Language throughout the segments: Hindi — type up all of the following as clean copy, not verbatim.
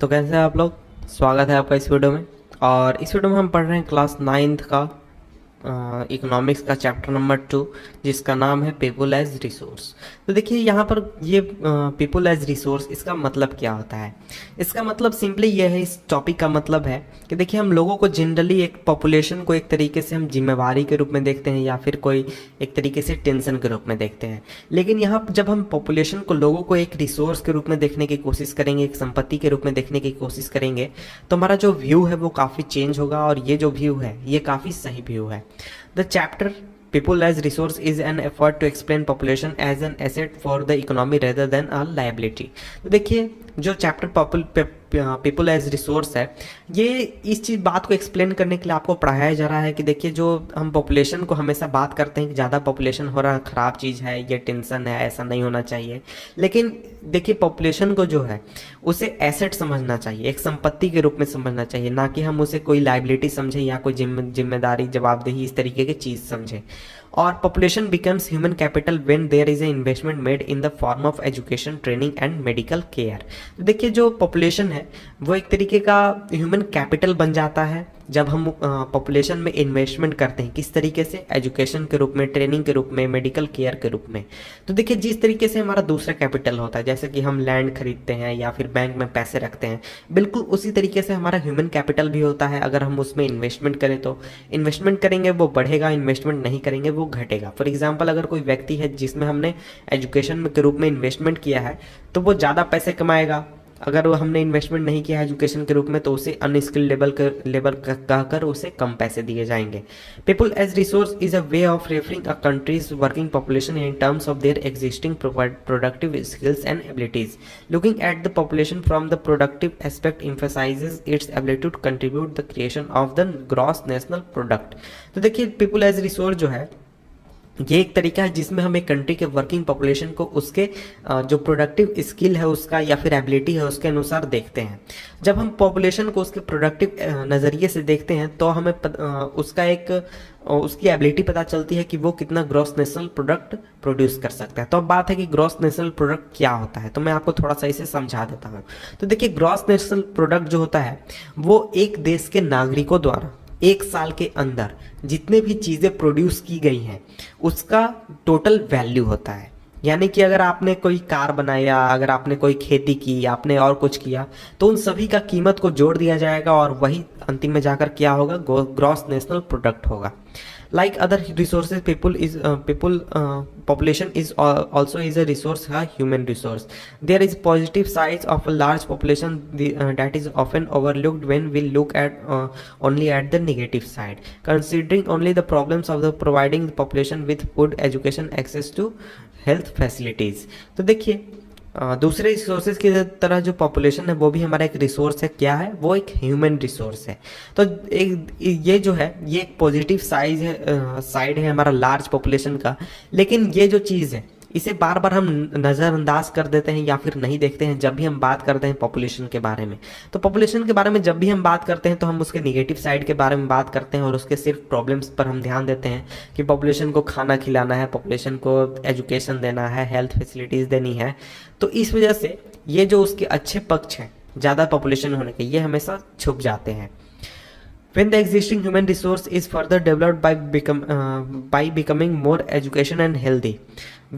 तो कैसे हैं आप लोग। स्वागत है आपका इस वीडियो में। और इस वीडियो में हम पढ़ रहे हैं क्लास 9th का इकोनॉमिक्स का चैप्टर नंबर 2, जिसका नाम है पीपल एज रिसोर्स। तो देखिए यहाँ पर ये पीपल एज रिसोर्स, इसका मतलब क्या होता है। इसका मतलब सिंपली ये है, इस टॉपिक का मतलब है कि देखिए हम लोगों को जनरली एक पॉपुलेशन को एक तरीके से हम जिम्मेवारी के रूप में देखते हैं या फिर कोई एक तरीके से टेंशन के रूप में देखते हैं। लेकिन यहाँ पर जब हम पॉपुलेशन को, लोगों को एक रिसोर्स के रूप में देखने की कोशिश करेंगे, एक संपत्ति के रूप में देखने की कोशिश करेंगे, तो हमारा जो व्यू है वो काफ़ी चेंज होगा। और ये जो व्यू है ये काफ़ी सही व्यू है। The chapter people as resource is an effort to explain population as an asset for the economy rather than a liability। तो देखिए जो चैप्टर पीपल एज रिसोर्स है, ये इस चीज़ बात को एक्सप्लेन करने के लिए आपको पढ़ाया जा रहा है कि देखिए जो हम पॉपुलेशन को हमेशा बात करते हैं कि ज़्यादा पॉपुलेशन हो रहा ख़राब चीज़ है, ये टेंशन है, ऐसा नहीं होना चाहिए। लेकिन देखिए पॉपुलेशन को जो है उसे एसेट समझना चाहिए, एक संपत्ति के रूप में समझना चाहिए, ना कि हम उसे कोई लाइबिलिटी समझें या कोई जिम्मेदारी, जवाबदेही इस तरीके की चीज़ समझें। और population becomes human capital when there is a investment made in the form of education, training and medical care. तो देखिए जो पॉपुलेशन है वो एक तरीके का ह्यूमन कैपिटल बन जाता है जब हम पॉपुलेशन में इन्वेस्टमेंट करते हैं। किस तरीके से? एजुकेशन के रूप में, ट्रेनिंग के रूप में, मेडिकल केयर के रूप में। तो देखिए जिस तरीके से हमारा दूसरा कैपिटल होता है, जैसे कि हम लैंड खरीदते हैं या फिर बैंक में पैसे रखते हैं, बिल्कुल उसी तरीके से हमारा ह्यूमन कैपिटल भी होता है। अगर हम उसमें इन्वेस्टमेंट करें तो इन्वेस्टमेंट करेंगे वो बढ़ेगा, इन्वेस्टमेंट नहीं करेंगे वो घटेगा। फॉर एग्जाम्पल अगर कोई व्यक्ति है जिसमें हमने एजुकेशन के रूप में इन्वेस्टमेंट किया है तो वो ज़्यादा पैसे कमाएगा। अगर वो हमने इन्वेस्टमेंट नहीं किया है एजुकेशन के रूप में तो उसे अनस्किल्ड लेबर कहकर उसे कम पैसे दिए जाएंगे। People as resource is a way of referring a countries working population in terms of their existing productive skills and abilities. Looking at the population from the productive aspect emphasizes its ability to contribute the creation of the gross national product। तो देखिए पीपल एज रिसोर्स जो है ये एक तरीका है जिसमें हम एक कंट्री के वर्किंग पॉपुलेशन को उसके जो प्रोडक्टिव स्किल है उसका या फिर एबिलिटी है उसके अनुसार देखते हैं। जब हम पॉपुलेशन को उसके प्रोडक्टिव नज़रिए से देखते हैं तो हमें उसका एक उसकी एबिलिटी पता चलती है कि वो कितना ग्रॉस नेशनल प्रोडक्ट प्रोड्यूस कर सकता है। तो अब बात है कि ग्रॉस नेशनल प्रोडक्ट क्या होता है, तो मैं आपको थोड़ा सा इसे समझा देता हूँ। तो देखिए ग्रॉस नेशनल प्रोडक्ट जो होता है वो एक देश के नागरिकों द्वारा एक साल के अंदर जितने भी चीज़ें प्रोड्यूस की गई हैं उसका टोटल वैल्यू होता है। यानी कि अगर आपने कोई कार बनाया, अगर आपने कोई खेती की, आपने और कुछ किया, तो उन सभी का कीमत को जोड़ दिया जाएगा और वही अंतिम में जाकर क्या होगा, ग्रॉस नेशनल प्रोडक्ट होगा। Like other resources, population is also is a resource, a human resource. There is positive sides of a large population that is often overlooked when we look at only at the negative side, considering only the problems of the providing the population with food, education, access to health facilities। तो देखिए दूसरे रिसोर्सेज की तरह जो पॉपुलेशन है वो भी हमारा एक रिसोर्स है। क्या है वो? एक ह्यूमन रिसोर्स है। तो एक ये जो है ये एक पॉजिटिव साइड है हमारा लार्ज पॉपुलेशन का। लेकिन ये जो चीज़ है इसे बार बार हम नज़रअंदाज कर देते हैं या फिर नहीं देखते हैं जब भी हम बात करते हैं पॉपुलेशन के बारे में। तो पॉपुलेशन के बारे में जब भी हम बात करते हैं तो हम उसके निगेटिव साइड के बारे में बात करते हैं और उसके सिर्फ प्रॉब्लम्स पर हम ध्यान देते हैं कि पॉपुलेशन को खाना खिलाना है, पॉपुलेशन को एजुकेशन देना है, हेल्थ फैसिलिटीज़ देनी है। तो इस वजह से ये जो उसके अच्छे पक्ष हैं ज़्यादा पॉपुलेशन होने के, ये हमेशा छुप जाते हैं। When the existing human resource is further developed by becoming more education and healthy,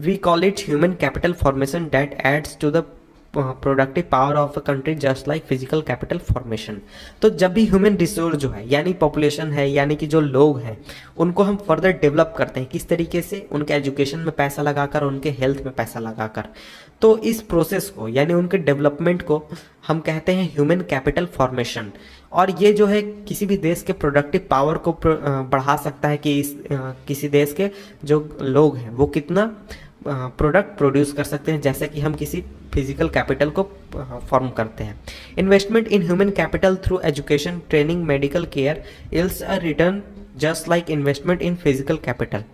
we call it human capital formation that adds to the productive power of a country just like physical capital formation. तो जब भी ह्यूमन रिसोर्स जो है यानी पॉपुलेशन है, यानी कि जो लोग हैं, उनको हम फर्दर डेवलप करते हैं। किस तरीके से? उनके एजुकेशन में पैसा लगाकर, उनके हेल्थ में पैसा लगाकर। तो इस प्रोसेस को यानी उनके डेवलपमेंट को हम कहते हैं ह्यूमन कैपिटल फॉर्मेशन। और ये जो है किसी भी देश के प्रोडक्टिव पावर को बढ़ा सकता है कि किसी देश के जो लोग हैं वो कितना प्रोडक्ट प्रोड्यूस कर सकते हैं, जैसे कि हम किसी फिजिकल कैपिटल को फॉर्म करते हैं। Investment in human capital through education, training, medical care ills a return just like investment in physical capital.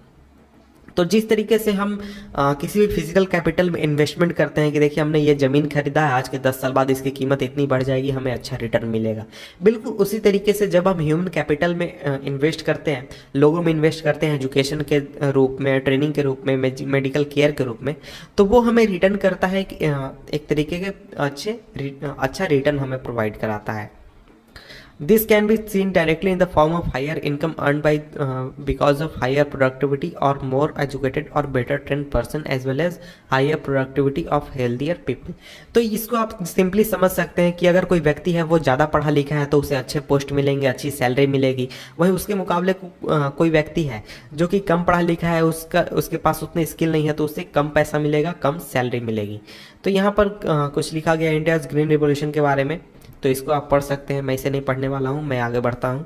तो जिस तरीके से हम किसी भी फिजिकल कैपिटल में इन्वेस्टमेंट करते हैं कि देखिए हमने ये ज़मीन खरीदा है, आज के 10 साल बाद इसकी कीमत इतनी बढ़ जाएगी, हमें अच्छा रिटर्न मिलेगा। बिल्कुल उसी तरीके से जब हम ह्यूमन कैपिटल में इन्वेस्ट करते हैं, लोगों में इन्वेस्ट करते हैं, एजुकेशन के रूप में, ट्रेनिंग के रूप में, मेडिकल केयर के रूप में, तो वो हमें रिटर्न करता है एक तरीके के अच्छा रिटर्न हमें प्रोवाइड कराता है। This can be seen directly in the form of higher income earned by because of higher productivity or more educated or better trained person as well as higher productivity of healthier people। तो इसको आप सिंपली समझ सकते हैं कि अगर कोई व्यक्ति है वो ज़्यादा पढ़ा लिखा है तो उसे अच्छे पोस्ट मिलेंगे, अच्छी सैलरी मिलेगी। वहीं उसके मुकाबले कोई व्यक्ति है जो कि कम पढ़ा लिखा है, उसके पास उतनी स्किल नहीं है, तो उसे कम पैसा मिलेगा, कम सैलरी मिलेगी। तो यहाँ पर कुछ लिखा गया इंडिया ग्रीन रिवॉल्यूशन के बारे में, तो इसको आप पढ़ सकते हैं। मैं इसे नहीं पढ़ने वाला हूं, मैं आगे बढ़ता हूं।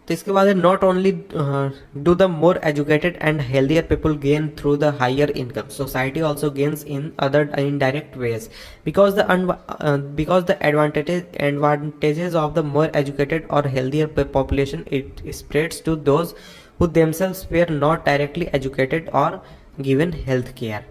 तो इसके बाद not only do the more educated and healthier people gain through the higher income, society also gains in other indirect ways because the advantages of the more educated और healthier population it spreads to those who themselves were not directly educated or given health care।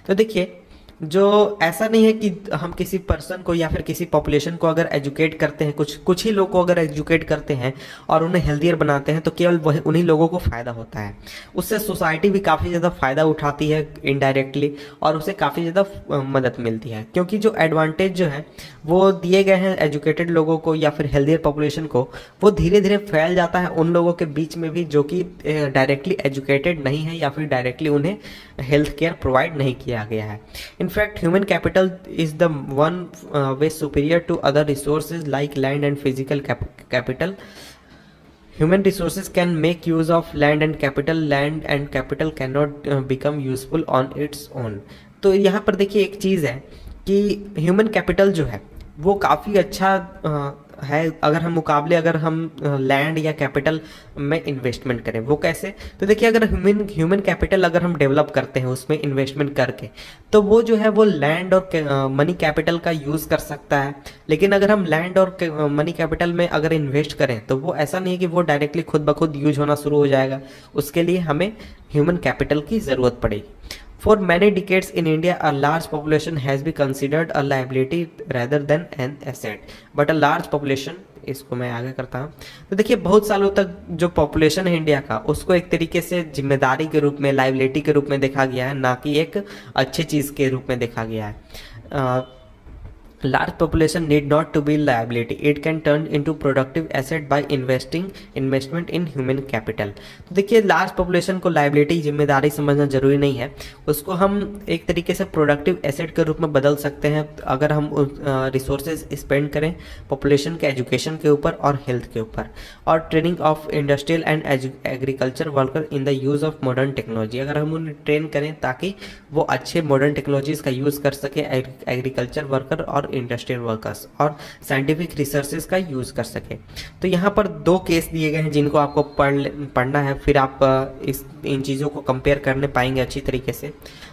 तो देखिए जो ऐसा नहीं है कि हम किसी पर्सन को या फिर किसी पॉपुलेशन को अगर एजुकेट करते हैं, कुछ ही लोग को अगर एजुकेट करते हैं और उन्हें हेल्दियर बनाते हैं तो केवल वही उन्हीं लोगों को फ़ायदा होता है। उससे सोसाइटी भी काफ़ी ज़्यादा फ़ायदा उठाती है इनडायरेक्टली, और उसे काफ़ी ज़्यादा मदद मिलती है, क्योंकि जो एडवांटेज जो है वो दिए गए हैं एजुकेटेड लोगों को या फिर हेल्दियर पॉपुलेशन को, वो धीरे धीरे फैल जाता है उन लोगों के बीच में भी जो कि डायरेक्टली एजुकेटेड नहीं है या फिर डायरेक्टली उन्हें हेल्थ केयर प्रोवाइड नहीं किया गया है। In fact, human capital is the one way superior to other resources like land and physical capital. Human resources can make use of land and capital. Land and capital cannot become useful on its own। तो यहाँ पर देखिए एक चीज़ है कि ह्यूमन कैपिटल जो है वो काफ़ी अच्छा है अगर हम लैंड या कैपिटल में इन्वेस्टमेंट करें। वो कैसे? तो देखिए अगर ह्यूमन कैपिटल अगर हम डेवलप करते हैं उसमें इन्वेस्टमेंट करके, तो वो जो है वो लैंड और मनी कैपिटल का यूज़ कर सकता है। लेकिन अगर हम लैंड और मनी कैपिटल में अगर इन्वेस्ट करें तो वो ऐसा नहीं है कि वो डायरेक्टली खुद ब खुद यूज होना शुरू हो जाएगा। उसके लिए हमें ह्यूमन कैपिटल की ज़रूरत पड़ेगी। For many decades in India, a large population has been considered a liability rather than an asset. But a large population, इसको मैं आगे करता हूँ। तो देखिए बहुत सालों तक जो पॉपुलेशन है इंडिया का, उसको एक तरीके से जिम्मेदारी के रूप में, लाइबिलिटी के रूप में देखा गया है, ना कि एक अच्छी चीज़ के रूप में देखा गया है। Large population need not to be liability. It can turn into productive asset by investment in human capital। तो देखिए लार्ज पॉपुलेशन को लाइबिलिटी, जिम्मेदारी समझना जरूरी नहीं है, उसको हम एक तरीके से प्रोडक्टिव एसेट के रूप में बदल सकते हैं अगर हम रिसोर्सेज स्पेंड करें पॉपुलेशन के एजुकेशन के ऊपर और हेल्थ के ऊपर, और training of industrial and agriculture worker in the use of modern technology. अगर हम उन्हें ट्रेन करें ताकि वो अच्छे मॉडर्न टेक्नोलॉजीज़ का यूज़ कर सके, एग्रीकल्चर वर्कर और इंडस्ट्रियल वर्कर्स और साइंटिफिक रिसर्चेज का यूज़ कर सके। तो यहाँ पर 2 केस दिए गए हैं जिनको आपको पढ़ना है, फिर आप इन चीज़ों को कंपेयर करने पाएंगे अच्छी तरीके से।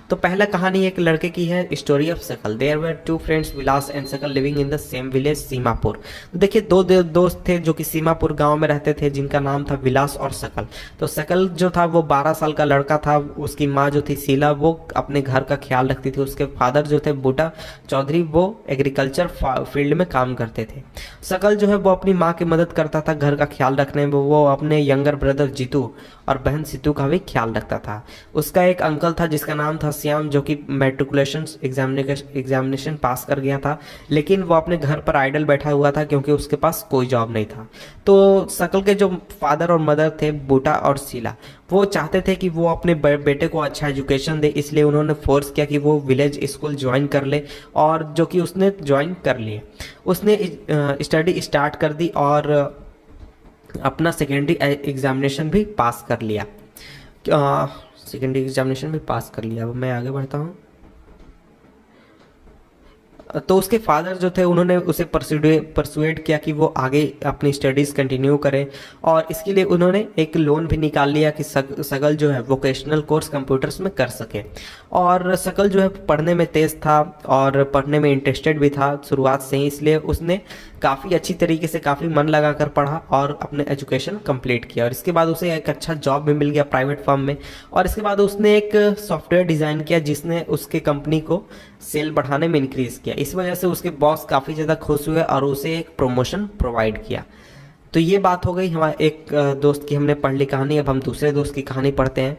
तो पहला कहानी एक लड़के की है, story of Sakal. There were 2 friends Vilas and Sakal living in the same village Seemapur. तो देखिए 2 दोस्त थे जो कि सीमापुर गांव में रहते थे, जिनका नाम था विलास और सकल। तो सकल जो था वो 12 साल का लड़का था, उसकी माँ जो थी शीला वो अपने घर का ख्याल रखती थी, उसके फादर जो थे बूटा चौधरी वो एग्रीकल्चर फील्ड में काम करते थे। सकल जो है वो अपनी माँ की मदद करता था घर का ख्याल रखने में, वो अपने यंगर ब्रदर जीतू और बहन सीतू का भी ख्याल रखता था। उसका एक अंकल था जिसका नाम था श्याम, जो कि मैट्रिकुलेशन एग्जामिनेशन पास कर गया था, लेकिन वो अपने घर पर आइडल बैठा हुआ था क्योंकि उसके पास कोई जॉब नहीं था। तो सकल के जो फादर और मदर थे बूटा और शीला, वो चाहते थे कि वो अपने बेटे को अच्छा एजुकेशन दे, इसलिए उन्होंने फोर्स किया कि वो विलेज स्कूल ज्वाइन कर ले, और जो कि उसने ज्वाइन कर लिए। उसने स्टडी स्टार्ट कर दी और अपना सेकेंडरी एग्जामिनेशन भी पास कर लिया। सेकेंडरी एग्जामिनेशन भी पास कर लिया। अब मैं आगे बढ़ता हूँ। तो उसके फादर जो थे उन्होंने उसे परसुएड किया कि वो आगे अपनी स्टडीज़ कंटिन्यू करें, और इसके लिए उन्होंने एक लोन भी निकाल लिया कि सकल जो है वोकेशनल कोर्स कंप्यूटर्स में कर सके। और सकल जो है पढ़ने में तेज़ था और पढ़ने में इंटरेस्टेड भी था शुरुआत से ही, इसलिए उसने काफ़ी अच्छी तरीके से काफ़ी मन लगा कर पढ़ा और अपने एजुकेशन कंप्लीट किया। और इसके बाद उसे एक अच्छा जॉब भी मिल गया प्राइवेट फर्म में, और इसके बाद उसने एक सॉफ्टवेयर डिज़ाइन किया जिसने उसके कंपनी को सेल बढ़ाने में इंक्रीज़ किया। इस वजह से उसके बॉस काफ़ी ज़्यादा खुश हुए और उसे एक प्रमोशन प्रोवाइड किया। तो ये बात हो गई हमारे एक दोस्त की, हमने पढ़ ली कहानी। अब हम दूसरे दोस्त की कहानी पढ़ते हैं।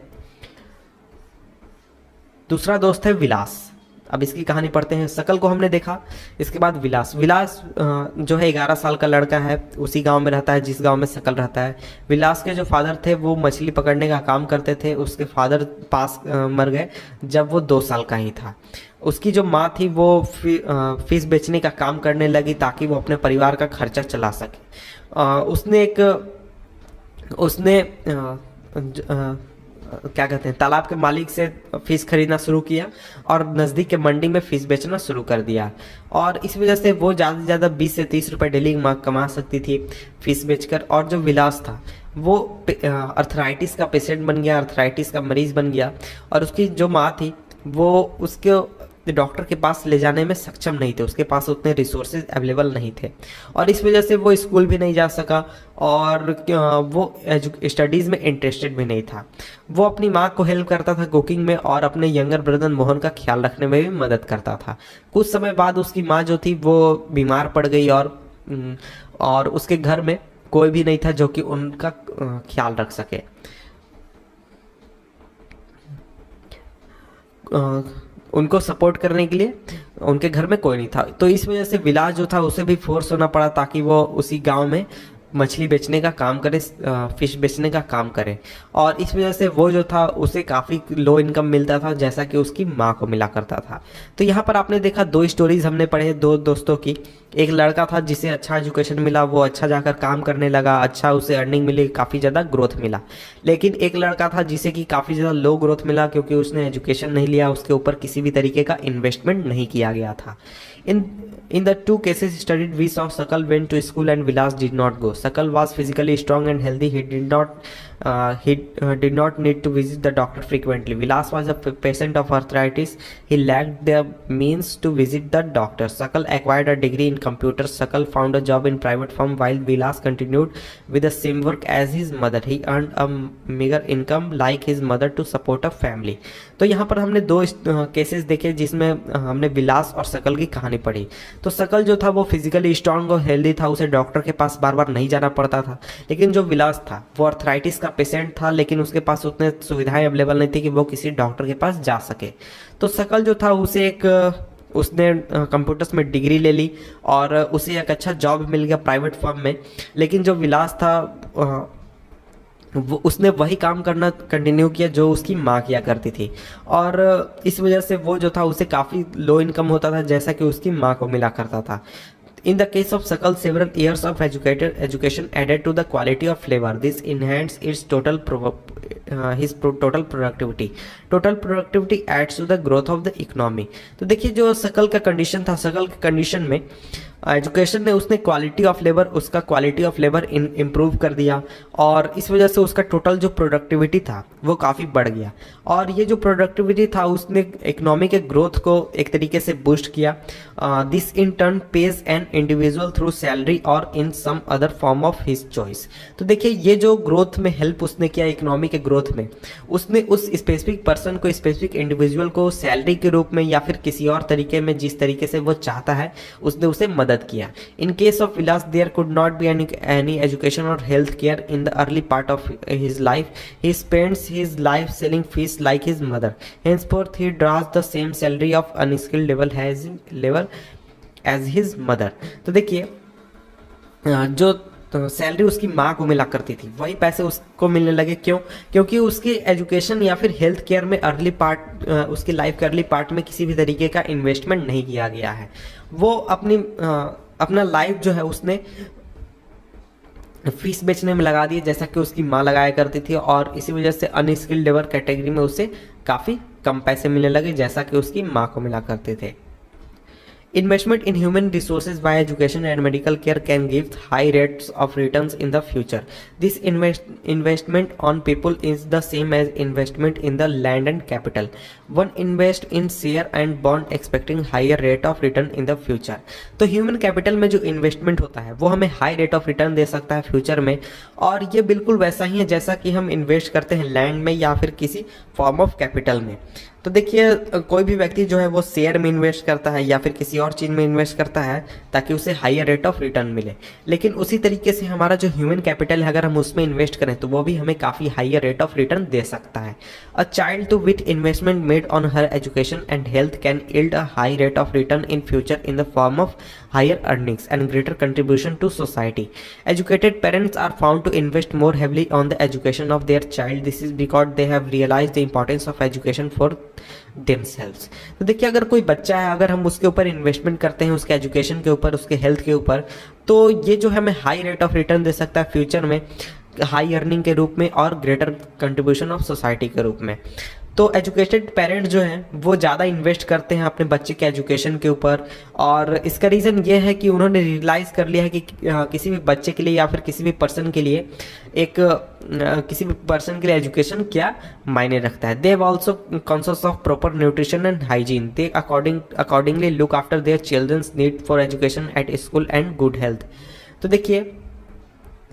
दूसरा दोस्त है विलास। अब इसकी कहानी पढ़ते हैं। सकल को हमने देखा, इसके बाद विलास। विलास जो है 11 साल का लड़का है, उसी गांव में रहता है जिस गांव में सकल रहता है। विलास के जो फादर थे वो मछली पकड़ने का काम करते थे। उसके फादर पास मर गए जब वो 2 साल का ही था। उसकी जो माँ थी वो फिश बेचने का काम करने लगी ताकि वो अपने परिवार का खर्चा चला सके। उसने क्या कहते हैं, तालाब के मालिक से फिश खरीदना शुरू किया और नज़दीक के मंडी में फिश बेचना शुरू कर दिया। और इस वजह से वो ज़्यादा से ज़्यादा 20 से 30 रुपए डेली कमा सकती थी फिश बेचकर। और जो विलास था वो अर्थराइटिस का पेशेंट बन गया, अर्थराइटिस का मरीज़ बन गया। और उसकी जो माँ थी वो उसके डॉक्टर के पास ले जाने में सक्षम नहीं थे, उसके पास उतने रिसोर्सेज अवेलेबल नहीं थे, और इस वजह से वो स्कूल भी नहीं जा सका और वो स्टडीज़ में इंटरेस्टेड भी नहीं था। वो अपनी माँ को हेल्प करता था कुकिंग में और अपने यंगर ब्रदर मोहन का ख्याल रखने में भी मदद करता था। कुछ समय बाद उसकी माँ जो थी वो बीमार पड़ गई और उसके घर में कोई भी नहीं था जो कि उनका ख्याल रख सके। उनको सपोर्ट करने के लिए उनके घर में कोई नहीं था। तो इस वजह से विलास जो था उसे भी फोर्स होना पड़ा ताकि वो उसी गांव में मछली बेचने का काम करे, फिश बेचने का काम करे। और इस वजह से वो जो था उसे काफ़ी लो इनकम मिलता था जैसा कि उसकी माँ को मिला करता था। तो यहाँ पर आपने देखा 2 स्टोरीज हमने पढ़े 2 दोस्तों की। एक लड़का था जिसे अच्छा एजुकेशन मिला, वो अच्छा जाकर काम करने लगा, अच्छा उसे अर्निंग मिली, काफ़ी ज़्यादा ग्रोथ मिला। लेकिन एक लड़का था जिसे कि काफ़ी ज़्यादा लो ग्रोथ मिला क्योंकि उसने एजुकेशन नहीं लिया, उसके ऊपर किसी भी तरीके का इन्वेस्टमेंट नहीं किया गया था। In the 2 cases studied, we saw Sakal went to school and Vilas did not go. Sakal was physically strong and healthy. He did not need to visit the doctor frequently. Vilas was a patient of arthritis. He lacked the means to visit the doctor. Sakal acquired a degree in computers. Sakal found a job in private firm while Vilas continued with the same work as his mother. He earned a meager income like his mother to support a family. तो यहाँ पर हमने 2 केसेस देखे जिसमें हमने विलास और सकल की कहानी पढ़ी। तो सकल जो था वो फिजिकली स्ट्रांग और हेल्दी था, उसे डॉक्टर के पास बार बार नहीं जाना पड़ता था। लेकिन जो विलास था वो अर्थराइटिस का पेशेंट था, लेकिन उसके पास उतने सुविधाएं अवेलेबल नहीं थी कि वो किसी डॉक्टर के पास जा सके। तो सकल जो था उसने कंप्यूटर्स में डिग्री ले ली और उसे एक अच्छा जॉब मिल गया प्राइवेट फर्म में। लेकिन जो विलास था वो उसने वही काम करना कंटिन्यू किया जो उसकी माँ किया करती थी, और इस वजह से वो जो था उसे काफ़ी लो इनकम होता था जैसा कि उसकी माँ को मिला करता था। In the case of Sakal, several years of education added to the quality of flavor. This enhanced its total productivity. Total productivity adds to the growth of the economy. तो देखिए जो सकल का कंडीशन था, सकल के कंडीशन में एजुकेशन ने उसने उसका क्वालिटी ऑफ लेबर इम्प्रूव कर दिया, और इस वजह से उसका टोटल जो प्रोडक्टिविटी था वो काफ़ी बढ़ गया। और ये जो प्रोडक्टिविटी था उसने इकोनॉमी के ग्रोथ को एक तरीके से बूस्ट किया। This in turn pays an individual through salary और in some other form of his choice. तो देखिए ये जो ग्रोथ में हेल्प उसने किया इकोनॉमी के ग्रोथ में, उसने उस स्पेसिफिक पर्सन को, स्पेसिफिक इंडिविजुअल को सैलरी के रूप में या फिर किसी और तरीके में जिस तरीके से वो चाहता है उसने उसे मदद किया। In case of Vilas, there could not be any education or health care in the early part of his life. He spends his life selling fish like his mother. Henceforth, he draws the same salary of unskilled level as his mother. तो देखिए जो सैलरी उसकी माँ को मिला करती थी वही पैसे उसको मिलने लगे। क्यों? क्योंकि उसकी एजुकेशन या फिर हेल्थ केयर में उसकी लाइफ के अर्ली पार्ट में किसी भी तरीके का इन्वेस्टमेंट नहीं किया गया है। वो अपना लाइफ जो है उसने फीस बेचने में लगा दी जैसा कि उसकी माँ लगाया करती थी, और इसी वजह से अनस्किल्ड लेबर कैटेगरी में उसे काफ़ी कम पैसे मिलने लगे जैसा कि उसकी माँ को मिला करते थे। Investment in human resources by education and medical care can give high rates of returns in the future. This investment on people is the same as investment in the land and capital. One invest in share and bond expecting higher rate of return in the future. तो ह्यूमन कैपिटल में जो इन्वेस्टमेंट होता है वो हमें हाई रेट ऑफ रिटर्न दे सकता है फ्यूचर में, और ये बिल्कुल वैसा ही है जैसा कि हम इन्वेस्ट करते हैं लैंड में या फिर किसी फॉर्म ऑफ कैपिटल में। तो देखिए कोई भी व्यक्ति जो है वो शेयर में इन्वेस्ट करता है या फिर किसी और चीज़ में इन्वेस्ट करता है ताकि उसे हायर रेट ऑफ रिटर्न मिले, लेकिन उसी तरीके से हमारा जो ह्यूमन कैपिटल है अगर हम उसमें इन्वेस्ट करें तो वो भी हमें काफ़ी हायर रेट ऑफ रिटर्न दे सकता है। A child too with investment made on her education and health can yield a high rate of return in future in the form of higher earnings and greater contribution to society. Educated parents are found to invest more heavily on the education of their child. This is because they have realized the importance of education for themselves. तो देखिए अगर कोई बच्चा है, अगर हम उसके ऊपर इन्वेस्टमेंट करते हैं, उसके एजुकेशन के ऊपर, उसके हेल्थ के ऊपर, तो ये जो हमें हाई रेट ऑफ रिटर्न दे सकता है फ्यूचर में, हाई अर्निंग के रूप में और ग्रेटर कंट्रीब्यूशन ऑफ सोसाइटी के रूप में। तो एजुकेटेड पेरेंट्स जो हैं वो ज़्यादा इन्वेस्ट करते हैं अपने बच्चे के एजुकेशन के ऊपर, और इसका रीज़न ये है कि उन्होंने रियलाइज़ कर लिया है कि किसी भी बच्चे के लिए या फिर किसी भी पर्सन के लिए किसी भी पर्सन के लिए एजुकेशन क्या मायने रखता है। They have also conscious of proper nutrition and hygiene. They accordingly look after their children's need for education at school and good health. तो देखिए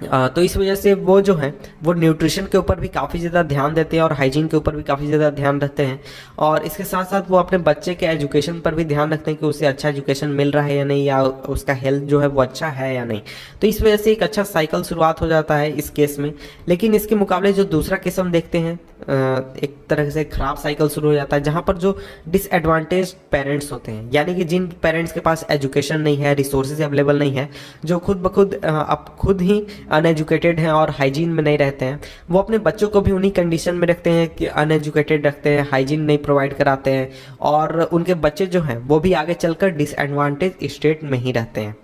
तो इस वजह से वो जो है वो न्यूट्रिशन के ऊपर भी काफ़ी ज़्यादा ध्यान देते हैं और हाइजीन के ऊपर भी काफ़ी ज़्यादा ध्यान रखते हैं, और इसके साथ साथ वो अपने बच्चे के एजुकेशन पर भी ध्यान रखते हैं कि उसे अच्छा एजुकेशन मिल रहा है या नहीं, या उसका हेल्थ जो है वो अच्छा है या नहीं। तो इस वजह से एक अच्छा साइकिल शुरुआत हो जाता है इस केस में। लेकिन इसके मुकाबले जो दूसरा केस हम देखते हैं, एक तरह से खराब साइकिल शुरू हो जाता है जहाँ पर जो डिसएडवांटेज पेरेंट्स होते हैं, यानी कि जिन पेरेंट्स के पास एजुकेशन नहीं है, रिसोर्सेज अवेलेबल नहीं है, जो खुद ब खुद अब खुद ही अनएजुकेटेड हैं और हाइजीन में नहीं रहते हैं, वो अपने बच्चों को भी उन्हीं कंडीशन में रखते हैं कि अनएजुकेटेड रखते हैं, हाइजीन नहीं प्रोवाइड कराते हैं, और उनके बच्चे जो हैं वो भी आगे चलकर डिसएडवांटेज स्टेट में ही रहते हैं।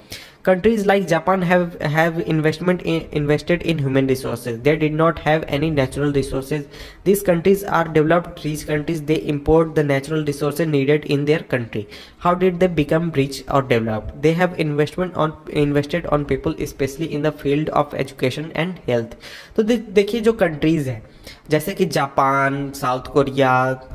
Countries like Japan have invested in human resources. They did not have any natural resources. These countries are developed rich countries. They import the natural resources needed in their country. How did they become rich or developed? They have invested on people, especially in the field of education and health. तो देखिए जो कंट्रीज़ हैं जैसे कि जापान, साउथ कोरिया,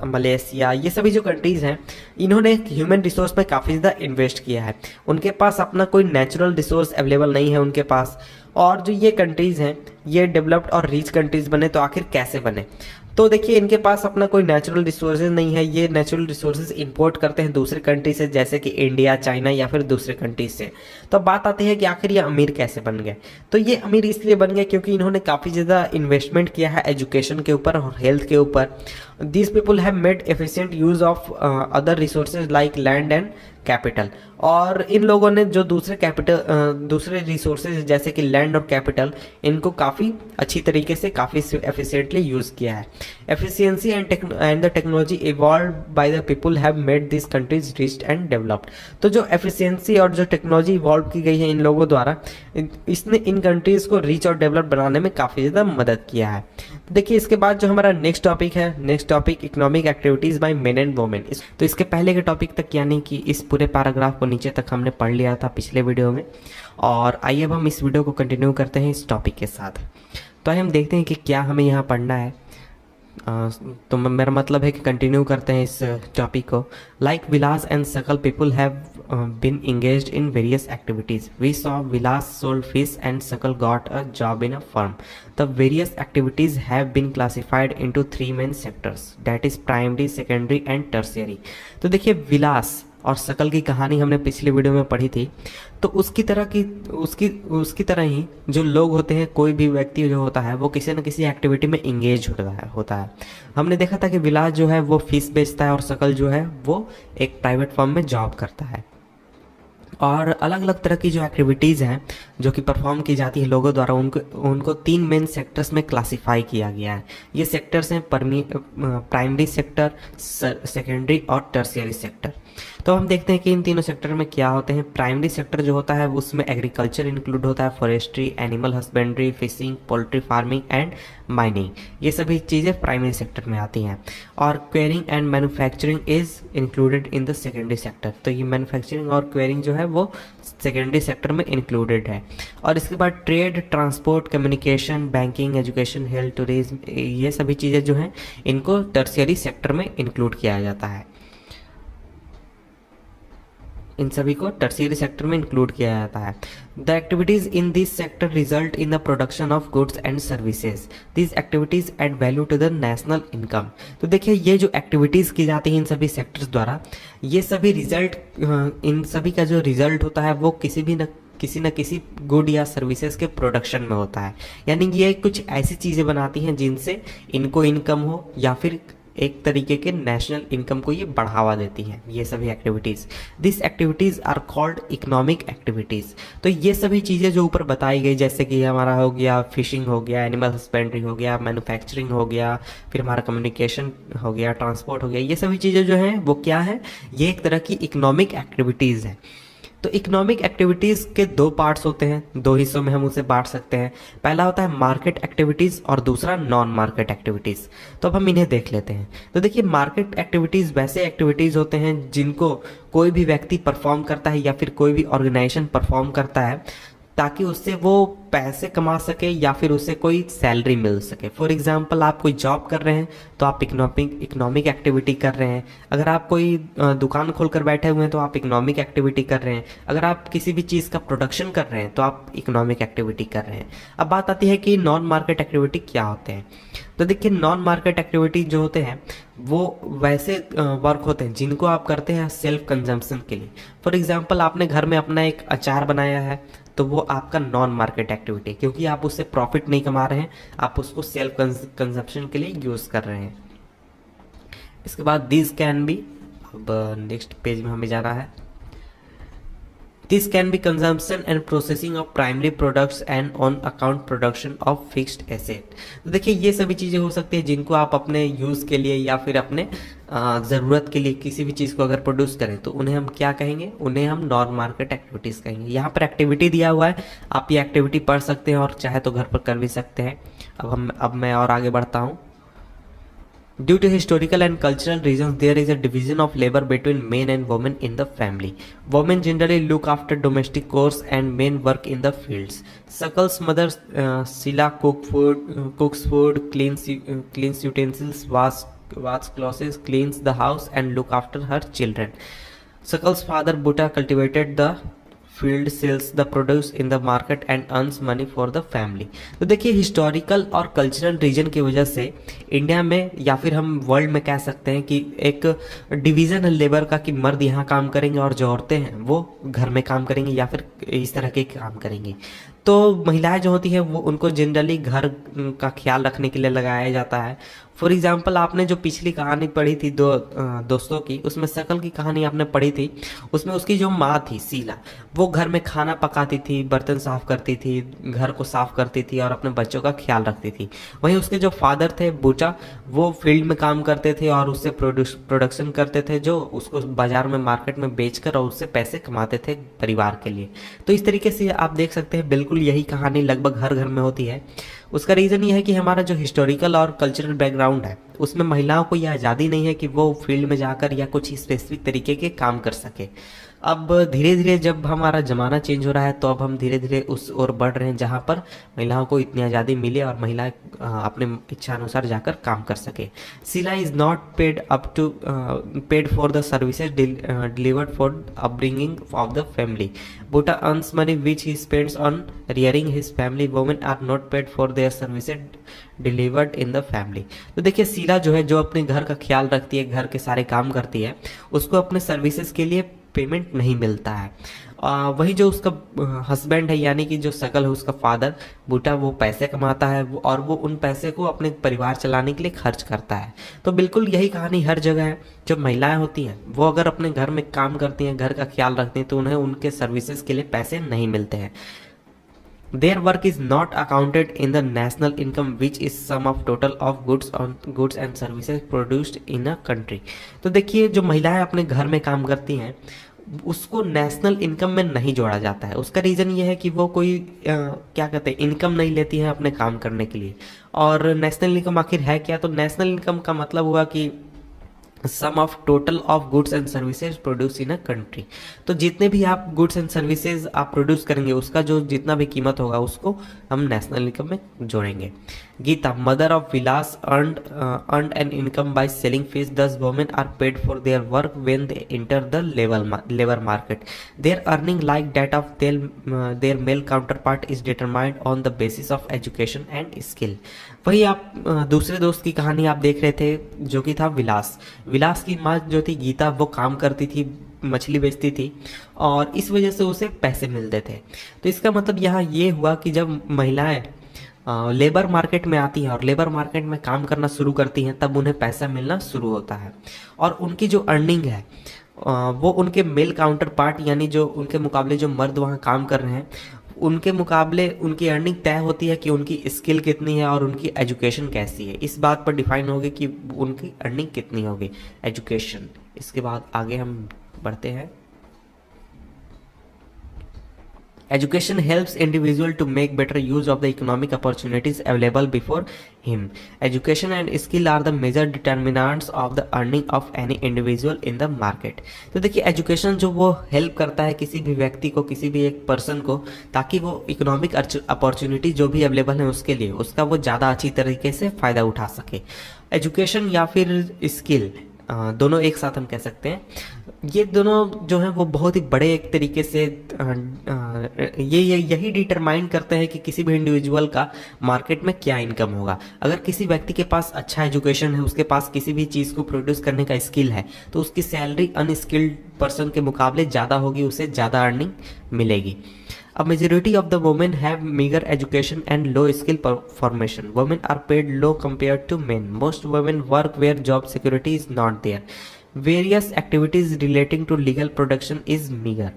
मलेशिया, ये सभी जो कंट्रीज़ हैं इन्होंने ह्यूमन रिसोर्स में काफ़ी ज़्यादा इन्वेस्ट किया है। उनके पास अपना कोई नेचुरल रिसोर्स अवेलेबल नहीं है उनके पास, और जो ये कंट्रीज़ हैं ये डेवलप्ड और रिच कंट्रीज़ बने तो आखिर कैसे बने? तो देखिए इनके पास अपना कोई नेचुरल रिसोर्सेज नहीं है, ये नेचुरल रिसोर्सेज इंपोर्ट करते हैं दूसरे कंट्री से, जैसे कि इंडिया, चाइना या फिर दूसरे कंट्रीज से। तो बात आती है कि आखिर ये अमीर कैसे बन गए? तो ये अमीर इसलिए बन गए क्योंकि इन्होंने काफ़ी ज़्यादा इन्वेस्टमेंट किया है एजुकेशन के ऊपर और हेल्थ के ऊपर। These people have made efficient use of other resources like land and capital, और इन लोगों ने जो दूसरे रिसोर्सेज जैसे कि लैंड और कैपिटल, इनको काफ़ी अच्छी तरीके से काफ़ी एफिशिएंटली यूज़ किया है। Efficiency and the technology evolve by the people have made this countries rich and developed. तो जो एफिशिएंसी और जो टेक्नोलॉजी इवॉल्व की गई है इन लोगों द्वारा, इसने इन कंट्रीज़ को रिच और डेवलप बनाने में काफ़ी ज़्यादा मदद किया है। देखिए इसके बाद जो हमारा नेक्स्ट टॉपिक है, next topic economic activities by men and women. तो इसके पहले के टॉपिक तक यानी कि इस पूरे पैराग्राफ को नीचे तक हमने पढ़ लिया था पिछले वीडियो में, और आइए अब हम इस वीडियो को कंटिन्यू करते हैं इस टॉपिक के साथ। तो आइए हम देखते हैं कि क्या हमें यहाँ पढ़ना है। तो मेरा मतलब है कि कंटिन्यू करते हैं इस टॉपिक को। Like Vilas and Sakal people have been engaged in various activities. We saw Vilas sold fish and Sakal got a job in a firm. The various activities have been classified into 3 main sectors, that is primary, secondary and tertiary. तो देखिए विलास और सकल की कहानी हमने पिछले वीडियो में पढ़ी थी, तो उसकी तरह ही जो लोग होते हैं, कोई भी व्यक्ति जो होता है वो किसी न किसी एक्टिविटी में इंगेज होता है। हमने देखा था कि विलास जो है वो फिश बेचता है और सकल जो है वो एक प्राइवेट फर्म में जॉब करता है। और अलग अलग तरह की जो एक्टिविटीज़ हैं जो कि परफॉर्म की जाती है लोगों द्वारा, उनको उनको 3 मेन सेक्टर्स में क्लासिफाई किया गया है। ये सेक्टर्स हैं प्राइमरी सेक्टर, सेकेंडरी और टर्शियरी सेक्टर। तो हम देखते हैं कि इन तीनों सेक्टर में क्या होते हैं। प्राइमरी सेक्टर जो होता है उसमें एग्रीकल्चर इंक्लूड होता है, forestry, animal husbandry, fishing, poultry farming and mining, ये सभी चीज़ें प्राइमरी सेक्टर में आती हैं। और quarrying and manufacturing is included in the secondary sector. तो ये मैन्युफैक्चरिंग और क्वेरिंग जो है वो सेकेंडरी सेक्टर में इंक्लूडेड है। और इसके बाद trade, transport, communication, banking, education, health, tourism, ये सभी चीज़ें जो हैं इनको टर्शियरी सेक्टर में इंक्लूड किया जाता है। इन सभी को टर्शियरी सेक्टर में इंक्लूड किया जाता है। The activities in this sector result in the production of goods and services. This activities add value to the national income. तो देखिए ये जो एक्टिविटीज़ की जाती हैं इन सभी सेक्टर्स द्वारा, ये सभी रिजल्ट, इन सभी का जो रिजल्ट होता है वो किसी न किसी गुड या सर्विसेज के प्रोडक्शन में होता है। यानी ये कुछ ऐसी चीज़ें बनाती हैं जिनसे इनको इनकम हो या फिर एक तरीके के नेशनल इनकम को ये बढ़ावा देती हैं, ये सभी activities. This activities are called economic activities. तो ये सभी चीज़ें जो ऊपर बताई गई, जैसे कि हमारा हो गया फिशिंग, हो गया एनिमल हस्बेंड्री, हो गया मैन्युफैक्चरिंग, हो गया फिर हमारा कम्युनिकेशन हो गया, ट्रांसपोर्ट हो गया, ये सभी चीज़ें जो हैं वो क्या है, ये एक तरह की इकोनॉमिक एक्टिविटीज़ हैं। तो इकोनॉमिक एक्टिविटीज़ के 2 पार्ट्स होते हैं, 2 हिस्सों में हम उसे बांट सकते हैं। पहला होता है मार्केट एक्टिविटीज़ और दूसरा नॉन मार्केट एक्टिविटीज़। तो अब हम इन्हें देख लेते हैं। तो देखिए मार्केट एक्टिविटीज़ वैसे एक्टिविटीज़ होते हैं जिनको कोई भी व्यक्ति परफॉर्म करता है या फिर कोई भी ऑर्गेनाइजेशन परफॉर्म करता है ताकि उससे वो पैसे कमा सके या फिर उसे कोई सैलरी मिल सके। फॉर एग्जांपल आप कोई जॉब कर रहे हैं तो आप इकोनॉमिक एक्टिविटी कर रहे हैं। अगर आप कोई दुकान खोल कर बैठे हुए हैं तो आप इकोनॉमिक एक्टिविटी कर रहे हैं। अगर आप किसी भी चीज़ का प्रोडक्शन कर रहे हैं तो आप इकोनॉमिक एक्टिविटी कर रहे हैं। अब बात आती है कि नॉन मार्केट एक्टिविटी क्या होते हैं। तो देखिए नॉन मार्केट एक्टिविटी जो होते हैं वो वैसे वर्क होते हैं जिनको आप करते हैं सेल्फ कंजम्पशन के लिए। फॉर एग्जांपल आपने घर में अपना एक अचार बनाया है तो वो आपका नॉन मार्केट एक्टिविटी, क्योंकि आप उससे प्रॉफिट नहीं कमा रहे हैं, आप उसको सेल्फ कंजप्शन के लिए यूज़ कर रहे हैं। इसके बाद दिस कैन बी, अब नेक्स्ट पेज में हमें जाना है। This can be consumption and processing of primary products and on account production of fixed asset. तो देखिए ये सभी चीज़ें हो सकती है जिनको आप अपने यूज़ के लिए या फिर अपने ज़रूरत के लिए किसी भी चीज़ को अगर प्रोड्यूस करें तो उन्हें हम क्या कहेंगे, उन्हें हम नॉन मार्केट एक्टिविटीज़ कहेंगे। यहाँ पर एक्टिविटी दिया हुआ है, आप ये एक्टिविटी पढ़ सकते हैं और चाहे तो घर पर कर भी सकते हैं। अब मैं और आगे बढ़ता हूँ। Due to historical and cultural reasons, there is a division of labor between men and women in the family. Women generally look after domestic chores and men work in the fields. Suckle's mother, Sila, cooks food, cleans utensils, washes clothes, cleans the house, and look after her children. Suckle's father, Butta, cultivated the field, sells the produce in the market and earns money for the family. तो देखिए हिस्टोरिकल और कल्चरल रीजन की वजह से इंडिया में या फिर हम वर्ल्ड में कह सकते हैं कि एक डिवीज़न है लेबर का कि मर्द यहाँ काम करेंगे और जो औरतें हैं वो घर में काम करेंगी या फिर इस तरह के काम करेंगी। तो महिलाएं जो होती हैं वो उनको जनरली घर का ख्याल रखने के लिए लगाया जाता है। फॉर एग्जाम्पल आपने जो पिछली कहानी पढ़ी थी दोस्तों की, उसमें शकल की कहानी आपने पढ़ी थी, उसमें उसकी जो माँ थी शीला, वो घर में खाना पकाती थी, बर्तन साफ करती थी, घर को साफ करती थी और अपने बच्चों का ख्याल रखती थी। वहीं उसके जो फादर थे बूटा, वो फील्ड में काम करते थे और उससे प्रोडक्शन करते थे जो उसको बाजार में मार्केट में बेचकर और उससे पैसे कमाते थे परिवार के लिए। तो इस तरीके से आप देख सकते हैं बिल्कुल यही कहानी लगभग हर घर में होती है। उसका रीज़न ये है कि हमारा जो हिस्टोरिकल और कल्चरल बैकग्राउंड है उसमें महिलाओं को यह आज़ादी नहीं है कि वो फील्ड में जाकर या कुछ स्पेसिफिक तरीके के काम कर सके। अब धीरे धीरे जब हमारा ज़माना चेंज हो रहा है तो अब हम धीरे धीरे उस ओर बढ़ रहे हैं जहाँ पर महिलाओं को इतनी आज़ादी मिले और महिलाएं अपने इच्छा अनुसार जाकर काम कर सके। Sheela is not paid for the services delivered for upbringing of the family. Buddha earns money which he spends on rearing his family. Women are not paid for their services delivered in the family. तो देखिए शीला जो है, जो अपने घर का ख्याल रखती है, घर के सारे काम करती है, उसको अपने सर्विसेज के लिए पेमेंट नहीं मिलता है। वही जो उसका हस्बैंड है यानी कि जो शकल है उसका फादर बूटा, वो पैसे कमाता है और वो उन पैसे को अपने परिवार चलाने के लिए खर्च करता है। तो बिल्कुल यही कहानी हर जगह है। जो महिलाएं होती हैं वो अगर अपने घर में काम करती हैं, घर का ख्याल रखती हैं, तो उन्हें उनके सर्विसेज के लिए पैसे नहीं मिलते हैं। Their work is not accounted in the national income, which is sum of total of goods and services produced in a country। तो देखिए जो महिलाएं अपने घर में काम करती हैं उसको नेशनल इनकम में नहीं जोड़ा जाता है। उसका रीज़न ये है कि वो कोई क्या कहते हैं इनकम नहीं लेती हैं अपने काम करने के लिए। और नेशनल इनकम आखिर है क्या? तो नेशनल इनकम का मतलब हुआ कि sum of total of goods and services produce in a country. तो जितने भी आप गुड्स एंड सर्विसेज आप प्रोड्यूस करेंगे उसका जो जितना भी कीमत होगा उसको हम नेशनल इनकम में जोड़ेंगे। Geeta, mother of Vilas, earned an income by selling fish, thus women are paid for their work when they enter the labour market. Their earning like that of their male counterpart is determined on the basis of education and skill. वही आप दूसरे दोस्त की कहानी आप देख रहे थे जो कि था विलास। विलास की माँ जो थी गीता, वो काम करती थी, मछली बेचती थी और इस वजह से उसे पैसे मिलते थे। तो इसका मतलब यहाँ ये हुआ कि जब महिलाएं लेबर मार्केट में आती हैं और लेबर मार्केट में काम करना शुरू करती हैं तब उन्हें पैसा मिलना शुरू होता है। और उनकी जो अर्निंग है वो उनके मेल काउंटर पार्ट यानी जो उनके मुकाबले जो मर्द वहाँ काम कर रहे हैं उनके मुकाबले उनकी अर्निंग तय होती है कि उनकी स्किल कितनी है और उनकी एजुकेशन कैसी है। इस बात पर डिफाइन होगी कि उनकी अर्निंग कितनी होगी, एजुकेशन। इसके बाद आगे हम बढ़ते हैं। Education helps individual to make better use of the economic opportunities available before him. Education and skill are the major determinants of the earning of any individual in the market। तो देखिए एजुकेशन जो वो हेल्प करता है किसी भी व्यक्ति को, किसी भी एक पर्सन को, ताकि वो इकोनॉमिक अपॉर्चुनिटी जो भी अवेलेबल है उसके लिए उसका वो ज़्यादा अच्छी तरीके से फ़ायदा उठा सके। एजुकेशन या फिर स्किल दोनों एक साथ हम कह सकते हैं। ये दोनों जो हैं वो बहुत ही बड़े एक तरीके से यही डिटरमाइन करते हैं कि किसी भी इंडिविजुअल का मार्केट में क्या इनकम होगा। अगर किसी व्यक्ति के पास अच्छा एजुकेशन है, उसके पास किसी भी चीज़ को प्रोड्यूस करने का स्किल है, तो उसकी सैलरी अनस्किल्ड पर्सन के मुकाबले ज़्यादा होगी, उसे ज़्यादा अर्निंग मिलेगी। A majority of the women have meager education and low skill formation. Women are paid low compared to men. Most women work where job security is not there. Various activities relating to legal production is meager।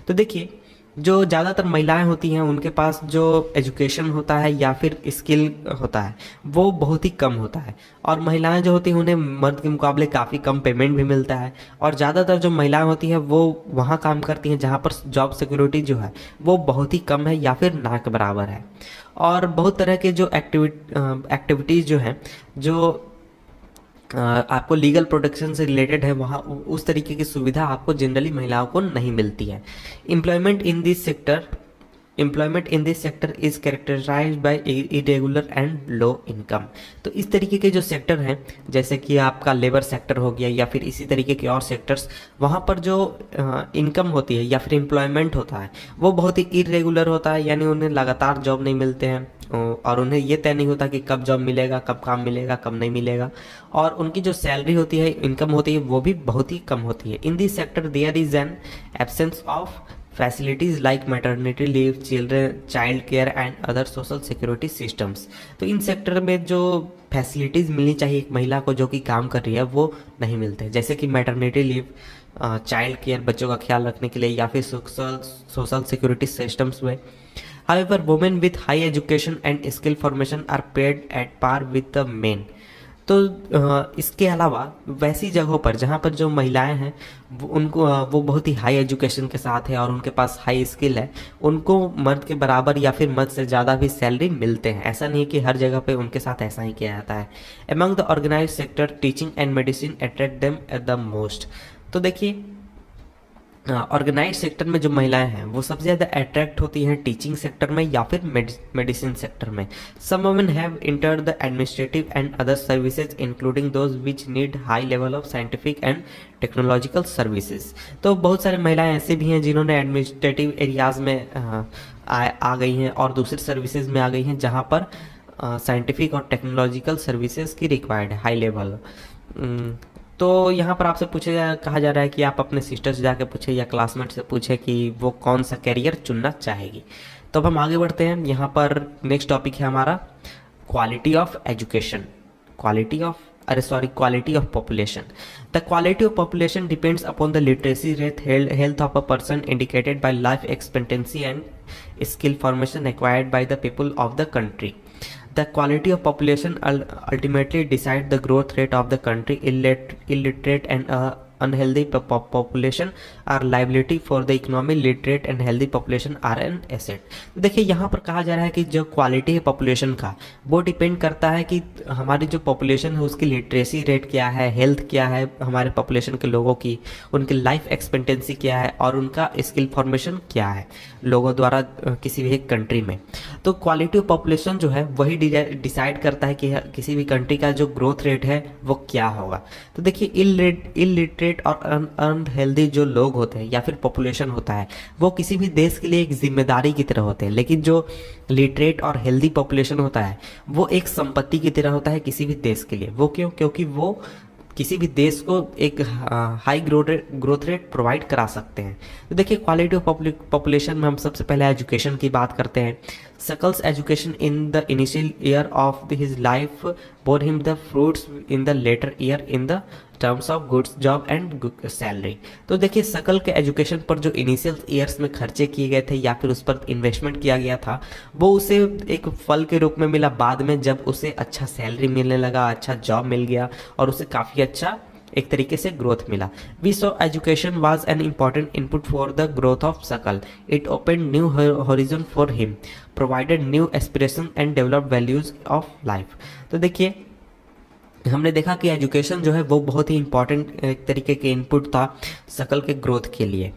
तो देखिए जो ज़्यादातर महिलाएं होती हैं उनके पास जो एजुकेशन होता है या फिर स्किल होता है वो बहुत ही कम होता है। और महिलाएं जो होती हैं उन्हें मर्द के मुकाबले काफ़ी कम पेमेंट भी मिलता है। और ज़्यादातर जो महिलाएं होती हैं वो वहाँ काम करती हैं जहाँ पर जॉब सिक्योरिटी जो है वो बहुत ही कम है या फिर ना के बराबर है। और बहुत तरह के जो एक्टिविटीज़ जो हैं जो आपको लीगल प्रोटेक्शन से रिलेटेड है वहाँ उस तरीके की सुविधा आपको जनरली महिलाओं को नहीं मिलती है। Employment in this sector is characterised by irregular and low income. तो इस तरीके के जो सेक्टर हैं जैसे कि आपका लेबर सेक्टर हो गया या फिर इसी तरीके के और सेक्टर्स, वहाँ पर जो इनकम होती है या फिर एम्प्लॉयमेंट होता है वो बहुत ही इरेगुलर होता है, यानी उन्हें लगातार जॉब नहीं मिलते हैं और उन्हें ये तय नहीं होता कि कब जॉब मिलेगा, कब काम मिलेगा, कब नहीं मिलेगा। और उनकी जो सैलरी होती है, इनकम होती है, वो भी बहुत ही कम होती है। In this sector there is an absence of facilities like maternity leave, child care and other social security systems. तो इन सेक्टर में जो फैसिलिटीज़ मिलनी चाहिए एक महिला को जो कि काम कर रही है वो नहीं मिलते, जैसे कि मैटरनिटी लीव, चाइल्ड केयर, बच्चों का ख्याल रखने के लिए, या फिर सोशल सिक्योरिटी सिस्टम्स में। However, women with high education and skill formation are paid at par with the men। तो इसके अलावा वैसी जगहों पर जहाँ पर जो महिलाएं हैं वो बहुत ही हाई एजुकेशन के साथ है और उनके पास हाई स्किल है, उनको मर्द के बराबर या फिर मर्द से ज़्यादा भी सैलरी मिलते हैं। ऐसा नहीं है कि हर जगह पे उनके साथ ऐसा ही किया जाता है। Among the organized sector, teaching and medicine attract them at the most। तो देखिए ऑर्गेनाइज सेक्टर में जो महिलाएं हैं वो सबसे ज़्यादा अट्रैक्ट होती हैं टीचिंग सेक्टर में या फिर मेडिसिन सेक्टर में। Some women have entered the administrative and other services including those which need high level of scientific and technological services. तो बहुत सारी महिलाएं ऐसे भी हैं जिन्होंने एडमिनिस्ट्रेटिव एरियाज़ में आ गई हैं और दूसरी सर्विसेज में आ गई हैं जहाँ पर साइंटिफिक और टेक्नोलॉजिकल सर्विसेज की रिक्वायर्ड है हाई लेवल। तो यहाँ पर आपसे कहा जा रहा है कि आप अपने सिस्टर से जाके पूछे या क्लासमेट से पूछे कि वो कौन सा करियर चुनना चाहेगी। तो अब हम आगे बढ़ते हैं। यहाँ पर नेक्स्ट टॉपिक है हमारा quality of education, quality of population. The quality of population depends upon the literacy rate, health of a person indicated by life expectancy and skill formation acquired by the people of the country. The quality of population ultimately decide the growth rate of the country. Illiterate and unhealthy population are liability for the economy. Literate and healthy population are an asset. देखिए यहाँ पर कहा जा रहा है कि जो क्वालिटी है पॉपुलेशन का वो डिपेंड करता है कि हमारी जो पॉपुलेशन है उसकी लिटरेसी रेट क्या है, हेल्थ क्या है हमारे पॉपुलेशन के लोगों की, उनकी लाइफ एक्सपेक्टेंसी क्या है और उनका स्किल फॉर्मेशन क्या है लोगों द्वारा किसी भी एक कंट्री में। तो क्वालिटी ऑफ पॉपुलेशन जो है वही डिसाइड करता है कि किसी भी कंट्री का जो ग्रोथ रेट है वो क्या होगा। तो देखिए इलिटरेट और अनहेल्दी जो लोग होते हैं या फिर पॉपुलेशन होता है वो किसी भी देश के लिए एक जिम्मेदारी की तरह होते हैं, लेकिन जो लिटरेट और हेल्दी पॉपुलेशन होता है वो एक संपत्ति की तरह होता है किसी भी देश के लिए। वो क्यों? क्योंकि वो किसी भी देश को एक हाई ग्रोथ रेट प्रोवाइड करा सकते हैं। तो देखिए क्वालिटी ऑफ पॉपुलेशन में हम सबसे पहले एजुकेशन की बात करते हैं। Suckle's education in the initial year of his life bore him the fruits in the later year in the terms of goods, job and salary. तो देखिए शकल के एजुकेशन पर जो इनिशियल ईयर्स में खर्चे किए गए थे या फिर उस पर इन्वेस्टमेंट किया गया था वो उसे एक फल के रूप में मिला बाद में, जब उसे अच्छा सैलरी मिलने लगा, अच्छा जॉब मिल गया और उसे काफ़ी अच्छा एक तरीके से ग्रोथ मिला। We saw education was an important input for the growth of Sakal. It open new horizon for him, provided new aspiration and develop values of life. तो देखिए हमने देखा कि एजुकेशन जो है वो बहुत ही इंपॉर्टेंट एक तरीके के इनपुट था शकल के ग्रोथ के लिए।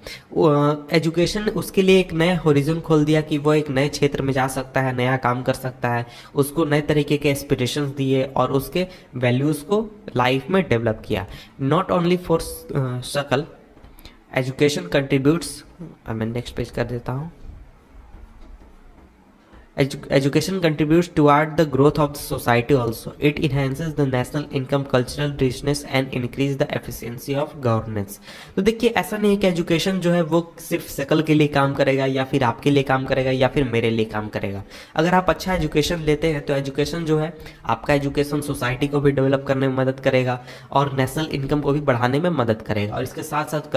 एजुकेशन उसके लिए एक नया होरिजन खोल दिया कि वो एक नए क्षेत्र में जा सकता है, नया काम कर सकता है, उसको नए तरीके के एस्पिरेशंस दिए और उसके वैल्यूज़ को लाइफ में डेवलप किया। नॉट ओनली फॉर शकल, एजुकेशन कंट्रीब्यूट्स, मैं नेक्स्ट पेज कर देता हूँ। Education contributes toward the growth of the society also. It enhances the national income, cultural richness and increase the efficiency of governance. तो देखिए ऐसा नहीं है कि एजुकेशन जो है वो सिर्फ शकल के लिए काम करेगा या फिर आपके लिए काम करेगा या फिर मेरे लिए काम करेगा। अगर आप अच्छा एजुकेशन लेते हैं तो एजुकेशन जो है आपका एजुकेशन सोसाइटी को भी डेवलप करने में मदद करेगा और नेशनल इनकम को भी बढ़ाने में मदद करेगा और इसके साथ साथ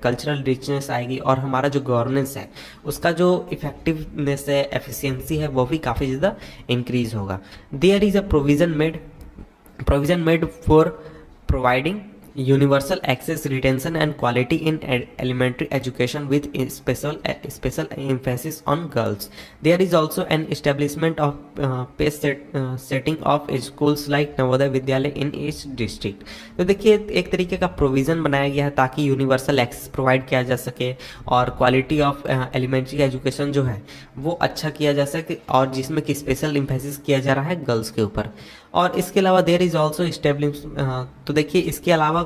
कल्चरल रिचनेस आएगी और हमारा जो गवर्नेंस है उसका जो इफेक्टिवनेस है, एफिशिएंसी है, वो भी काफ़ी ज़्यादा इंक्रीज होगा। There is a provision made for providing universal access, retention and quality in elementary education with special emphasis on girls. There is also an establishment of setting of schools like Navodaya Vidyalaya in each district. तो देखिए एक तरीके का प्रोविज़न बनाया गया है ताकि यूनिवर्सल एक्सेस प्रोवाइड किया जा सके और क्वालिटी ऑफ एलिमेंट्री एजुकेशन जो है वो अच्छा किया जा सके और जिसमें कि स्पेशल एम्फेसिस किया जा रहा है गर्ल्स के ऊपर। और इसके अलावा देयर इज़ ऑल्सो इस्टेब्लिश, तो देखिए इसके अलावा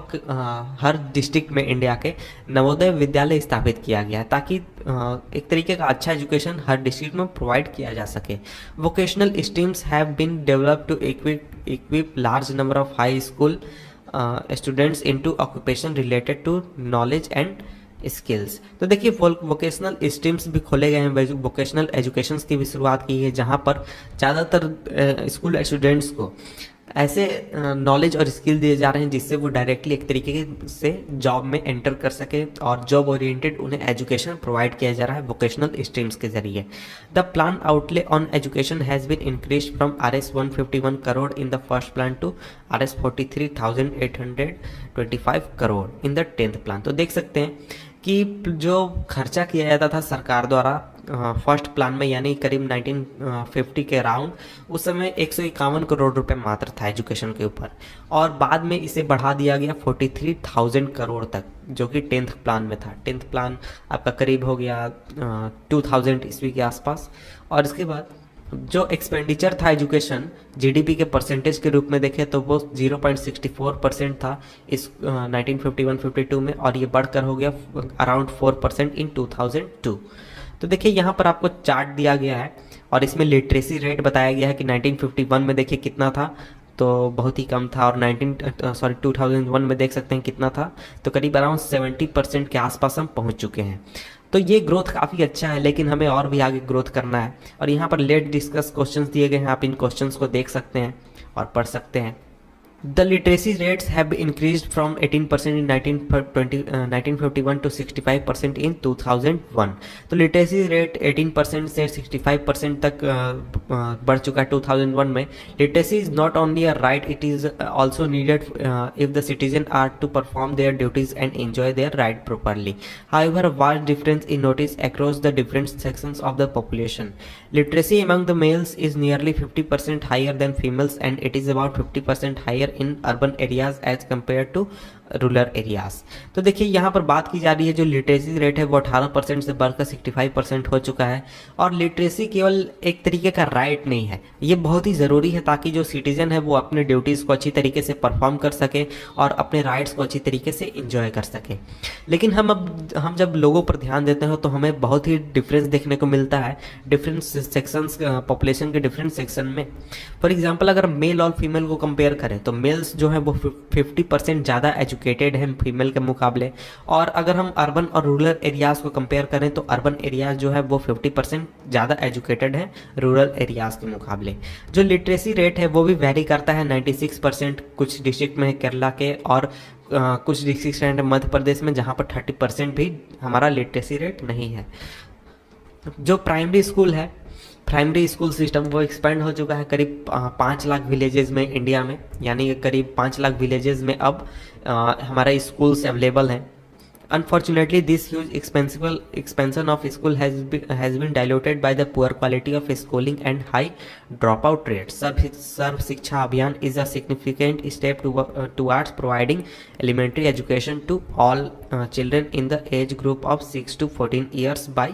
हर डिस्ट्रिक्ट में इंडिया के नवोदय विद्यालय स्थापित किया गया है ताकि एक तरीके का अच्छा एजुकेशन हर डिस्ट्रिक्ट में प्रोवाइड किया जा सके। Vocational streams have been developed to equip large number of high school students into occupation related to knowledge and skills. तो देखिए वोकेशनल स्ट्रीम्स भी खोले गए हैं, वोकेशनल एजुकेशंस की भी शुरुआत की है जहाँ पर ज़्यादातर स्कूल स्टूडेंट्स को ऐसे नॉलेज और स्किल दिए जा रहे हैं जिससे वो डायरेक्टली एक तरीके से जॉब में एंटर कर सके और जॉब ओरिएंटेड उन्हें एजुकेशन प्रोवाइड किया जा रहा है वोकेशनल स्ट्रीम्स के जरिए। The plan outlay on education has been increase from Rs 151 crore in the first plan to Rs 43,825 crore in the 10th plan. तो देख सकते हैं कि जो खर्चा किया जाता था सरकार द्वारा फर्स्ट प्लान में यानी करीब 1950 के अराउंड, उस समय 151 करोड़ रुपए मात्र था एजुकेशन के ऊपर और बाद में इसे बढ़ा दिया गया 43,000 करोड़ तक जो कि 10th प्लान में था। 10th प्लान आपका करीब हो गया 2000 ईस्वी के आसपास। और इसके बाद जो एक्सपेंडिचर था एजुकेशन जीडीपी के परसेंटेज के रूप में देखें तो वो 0.64% था इस 1951-52 में और ये बढ़कर हो गया अराउंड 4% इन 2002। तो देखिए यहाँ पर आपको चार्ट दिया गया है और इसमें लिटरेसी रेट बताया गया है कि 1951 में देखिए कितना था तो बहुत ही कम था। और 2001 में देख सकते हैं कितना था, तो करीब अराउंड 70% के आसपास हम पहुंच चुके हैं। तो ये ग्रोथ काफ़ी अच्छा है, लेकिन हमें और भी आगे ग्रोथ करना है। और यहाँ पर लेट डिस्कस क्वेश्चंस दिए गए हैं, आप इन क्वेश्चंस को देख सकते हैं और पढ़ सकते हैं। The literacy rates have increased from 18% in 1951 to 65% in 2001। तो लिटरेसी रेट 18% से 65% तक बढ़ चुका है 2001 में। Literacy is not only a right, it is also needed if the citizen are to perform their duties and enjoy their right properly. However a vast difference in notice across the different sections of the population. Literacy among the males is nearly 50% higher than females, and it is about 50% higher in urban areas as compared to rural areas. तो देखिए यहाँ पर बात की जा रही है, जो लिटरेसी रेट है वो 18% से बढ़कर 65% हो चुका है। और लिटरेसी केवल एक तरीके का राइट नहीं है, ये बहुत ही ज़रूरी है ताकि जो सिटीजन है वो अपने ड्यूटीज़ को अच्छी तरीके से परफॉर्म कर सके और अपने राइट्स को अच्छी तरीके से इंजॉय कर सके। लेकिन हम जब लोगों पर ध्यान देते हैं तो हमें बहुत ही डिफरेंस देखने को मिलता है डिफरेंट सेक्शंस, पॉपुलेशन के डिफरेंट सेक्शन में। फॉर एग्जांपल अगर मेल और फीमेल को कंपेयर करें तो मेल्स जो है वो 50% ज़्यादा एजुकेटेड हैं फीमेल के मुकाबले। और अगर हम अर्बन और रूरल एरियाज़ को कंपेयर करें तो अर्बन एरियाज़ जो है वो 50% ज़्यादा एजुकेटेड हैं रूरल एरियाज़ के मुकाबले। जो लिटरेसी रेट है वो भी वेरी करता है, 96% कुछ डिस्ट्रिक्ट में केरला के, और कुछ डिस्ट्रिक्ट हैं मध्य प्रदेश में जहाँ पर 30% भी हमारा लिटरेसी रेट नहीं है। जो प्राइमरी स्कूल है, प्राइमरी स्कूल सिस्टम वो एक्सपेंड हो चुका है करीब 5 लाख विलेजेस में इंडिया में, यानी करीब 5 लाख विलेजेस में अब हमारे स्कूल्स अवेलेबल हैं। Unfortunately, this huge expansion of school has been diluted by the poor quality of schooling and high dropout rates. Sarv Shiksha Abhiyan is a significant step towards providing elementary education to all children in the age group of 6 to 14 years by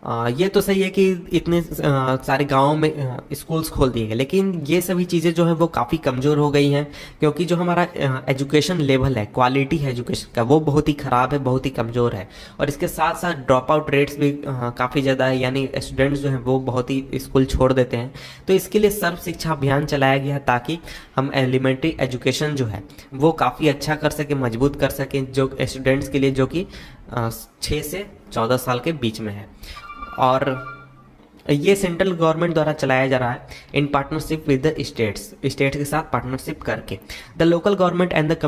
ये तो सही है कि इतने सारे गाँव में स्कूल्स खोल दिए गए, लेकिन ये सभी चीज़ें जो हैं वो काफ़ी कमज़ोर हो गई हैं, क्योंकि जो हमारा एजुकेशन लेवल है, क्वालिटी है एजुकेशन का, वो बहुत ही ख़राब है, बहुत ही कमज़ोर है। और इसके साथ साथ ड्रॉप आउट रेट्स भी काफ़ी ज़्यादा है, यानी स्टूडेंट्स जो हैं वो बहुत ही स्कूल छोड़ देते हैं। तो इसके लिए सर्व शिक्षा अभियान चलाया गया ताकि हम एलिमेंट्री एजुकेशन जो है वो काफ़ी अच्छा कर सकें, मजबूत कर सकें, जो स्टूडेंट्स के लिए जो कि 6 से 14 साल के बीच में है। और ये सेंट्रल गवर्नमेंट द्वारा चलाया जा रहा है in partnership with the states के साथ पार्टनरशिप करके। The local government and the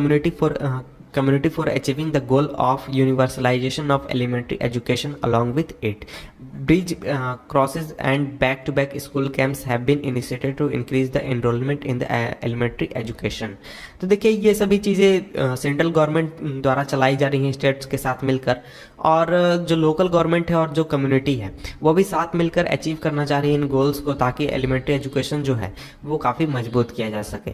community for achieving the goal of universalization of elementary education. Along with it, bridge crosses and back-to-back school camps have been initiated to increase the enrollment in the elementary education। तो देखिए ये सभी चीज़ें सेंट्रल गवर्नमेंट द्वारा चलाई जा रही हैं स्टेट्स के साथ मिलकर, और जो लोकल गवर्नमेंट है और जो कम्युनिटी है वो भी साथ मिलकर अचीव करना चाह रही है इन गोल्स को, ताकि एलिमेंट्री एजुकेशन जो है वो काफ़ी मजबूत किया जा सके।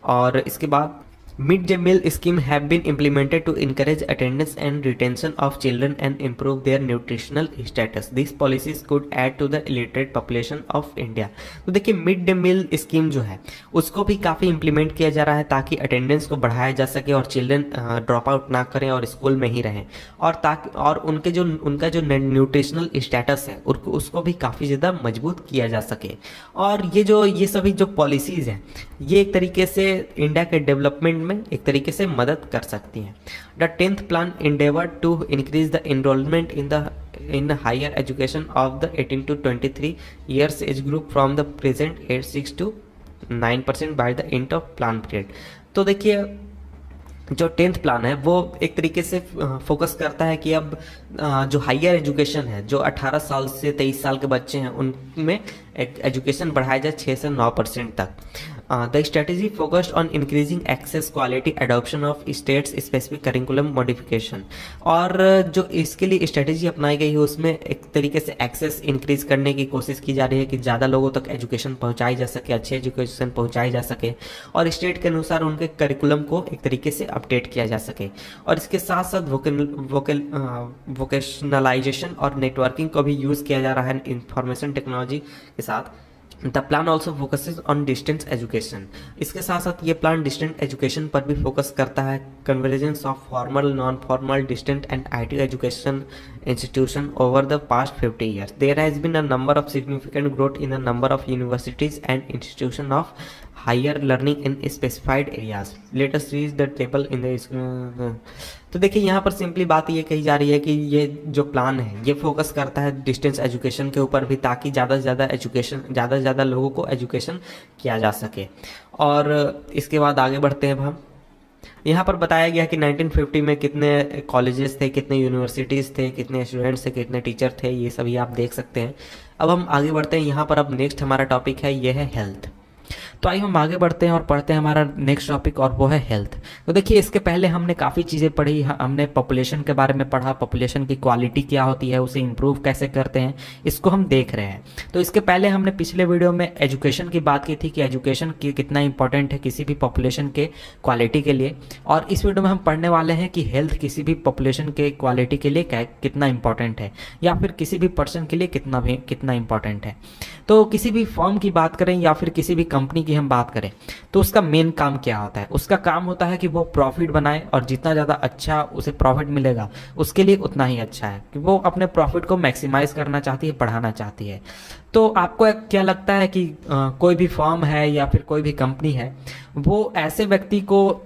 और इसके बाद Mid-day meal scheme have been implemented to encourage attendance and retention of children and improve their nutritional status. These policies could add to the illiterate population of India। तो देखिए मिड डे मील स्कीम जो है उसको भी काफ़ी इम्प्लीमेंट किया जा रहा है ताकि अटेंडेंस को बढ़ाया जा सके और चिल्ड्रन ड्रॉप आउट ना करें और स्कूल में ही रहें, और उनका जो न्यूट्रिशनल स्टेटस है उसको भी काफ़ी ज़्यादा मजबूत किया जा सके। और ये सभी जो पॉलिसीज़ हैं ये एक तरीके से इंडिया के डेवलपमेंट में एक तरीके से मदद कर सकती हैं। The 10th plan endeavored to increase the enrollment in higher education of the 18 to 23 years age group from the present 6 to 9% by the end of plan period। तो देखिए जो 10th प्लान है वो एक तरीके से फोकस करता है कि अब जो हायर एजुकेशन है, जो 18 साल से 23 साल के बच्चे हैं उनमें एजुकेशन बढ़ाया जाए 6 से 9% तक। The strategy focused on increasing access quality adoption of states specific curriculum modification. और जो इसके लिए स्ट्रेटेजी अपनाई गई है उसमें एक तरीके से एक्सेस इंक्रीज करने की कोशिश की जा रही है कि ज़्यादा लोगों तक एजुकेशन पहुंचाई जा सके, अच्छी एजुकेशन पहुंचाई जा सके, और स्टेट के अनुसार उनके करिकुलम को एक तरीके से अपडेट किया जा सके। और इसके साथ साथ वोकेशनलाइजेशन और नेटवर्किंग को भी यूज़ किया जा रहा है इंफॉर्मेशन टेक्नोलॉजी के साथ। The plan also focuses on distance education. इसके साथ साथ ये प्लान डिस्टेंट एजुकेशन पर भी फोकस करता है। Convergence of formal, non formal, distant and IT education institution over the past 50 years. There has been a number of significant growth in the number of universities and institutions of higher learning in specified areas, let us read the table in the. तो देखिए यहाँ पर सिंपली बात ये कही जा रही है कि ये जो प्लान है ये फोकस करता है डिस्टेंस एजुकेशन के ऊपर भी, ताकि ज़्यादा से ज़्यादा लोगों को एजुकेशन किया जा सके। और इसके बाद आगे बढ़ते हैं। अब हम यहाँ पर बताया गया कि 1950 में कितने कॉलेजेस थे, कितने यूनिवर्सिटीज़ थे, कितने स्टूडेंट्स थे, कितने टीचर थे, ये सभी आप देख सकते हैं। अब हम आगे बढ़ते हैं। यहाँ पर अब नेक्स्ट हमारा टॉपिक है, ये है हेल्थ। तो आइए हम आगे बढ़ते हैं और पढ़ते हैं हमारा नेक्स्ट टॉपिक, और वो है हेल्थ। तो देखिए इसके पहले हमने काफ़ी चीज़ें पढ़ी। हमने पॉपुलेशन के बारे में पढ़ा, पॉपुलेशन की क्वालिटी क्या होती है, उसे इम्प्रूव कैसे करते हैं, इसको हम देख रहे हैं। तो इसके पहले हमने पिछले वीडियो में एजुकेशन की बात की थी कि एजुकेशन की कितना इंपॉर्टेंट है किसी भी पॉपुलेशन के क्वालिटी के लिए। और इस वीडियो में हम पढ़ने वाले हैं कि हेल्थ किसी भी पॉपुलेशन के क्वालिटी के लिए कितना इंपॉर्टेंट है, या फिर किसी भी पर्सन के लिए कितना इंपॉर्टेंट है। तो किसी भी फर्म की बात करें या फिर किसी भी कंपनी की हम बात करें तो उसका मेन काम क्या होता है? उसका काम होता है कि वो प्रॉफिट बनाए, और जितना ज़्यादा अच्छा उसे प्रॉफिट मिलेगा उसके लिए उतना ही अच्छा है, कि वो अपने प्रॉफिट को मैक्सिमाइज करना चाहती है, बढ़ाना चाहती है। तो आपको क्या लगता है कि कोई भी फर्म है या फिर कोई भी कंपनी है, वो ऐसे व्यक्ति को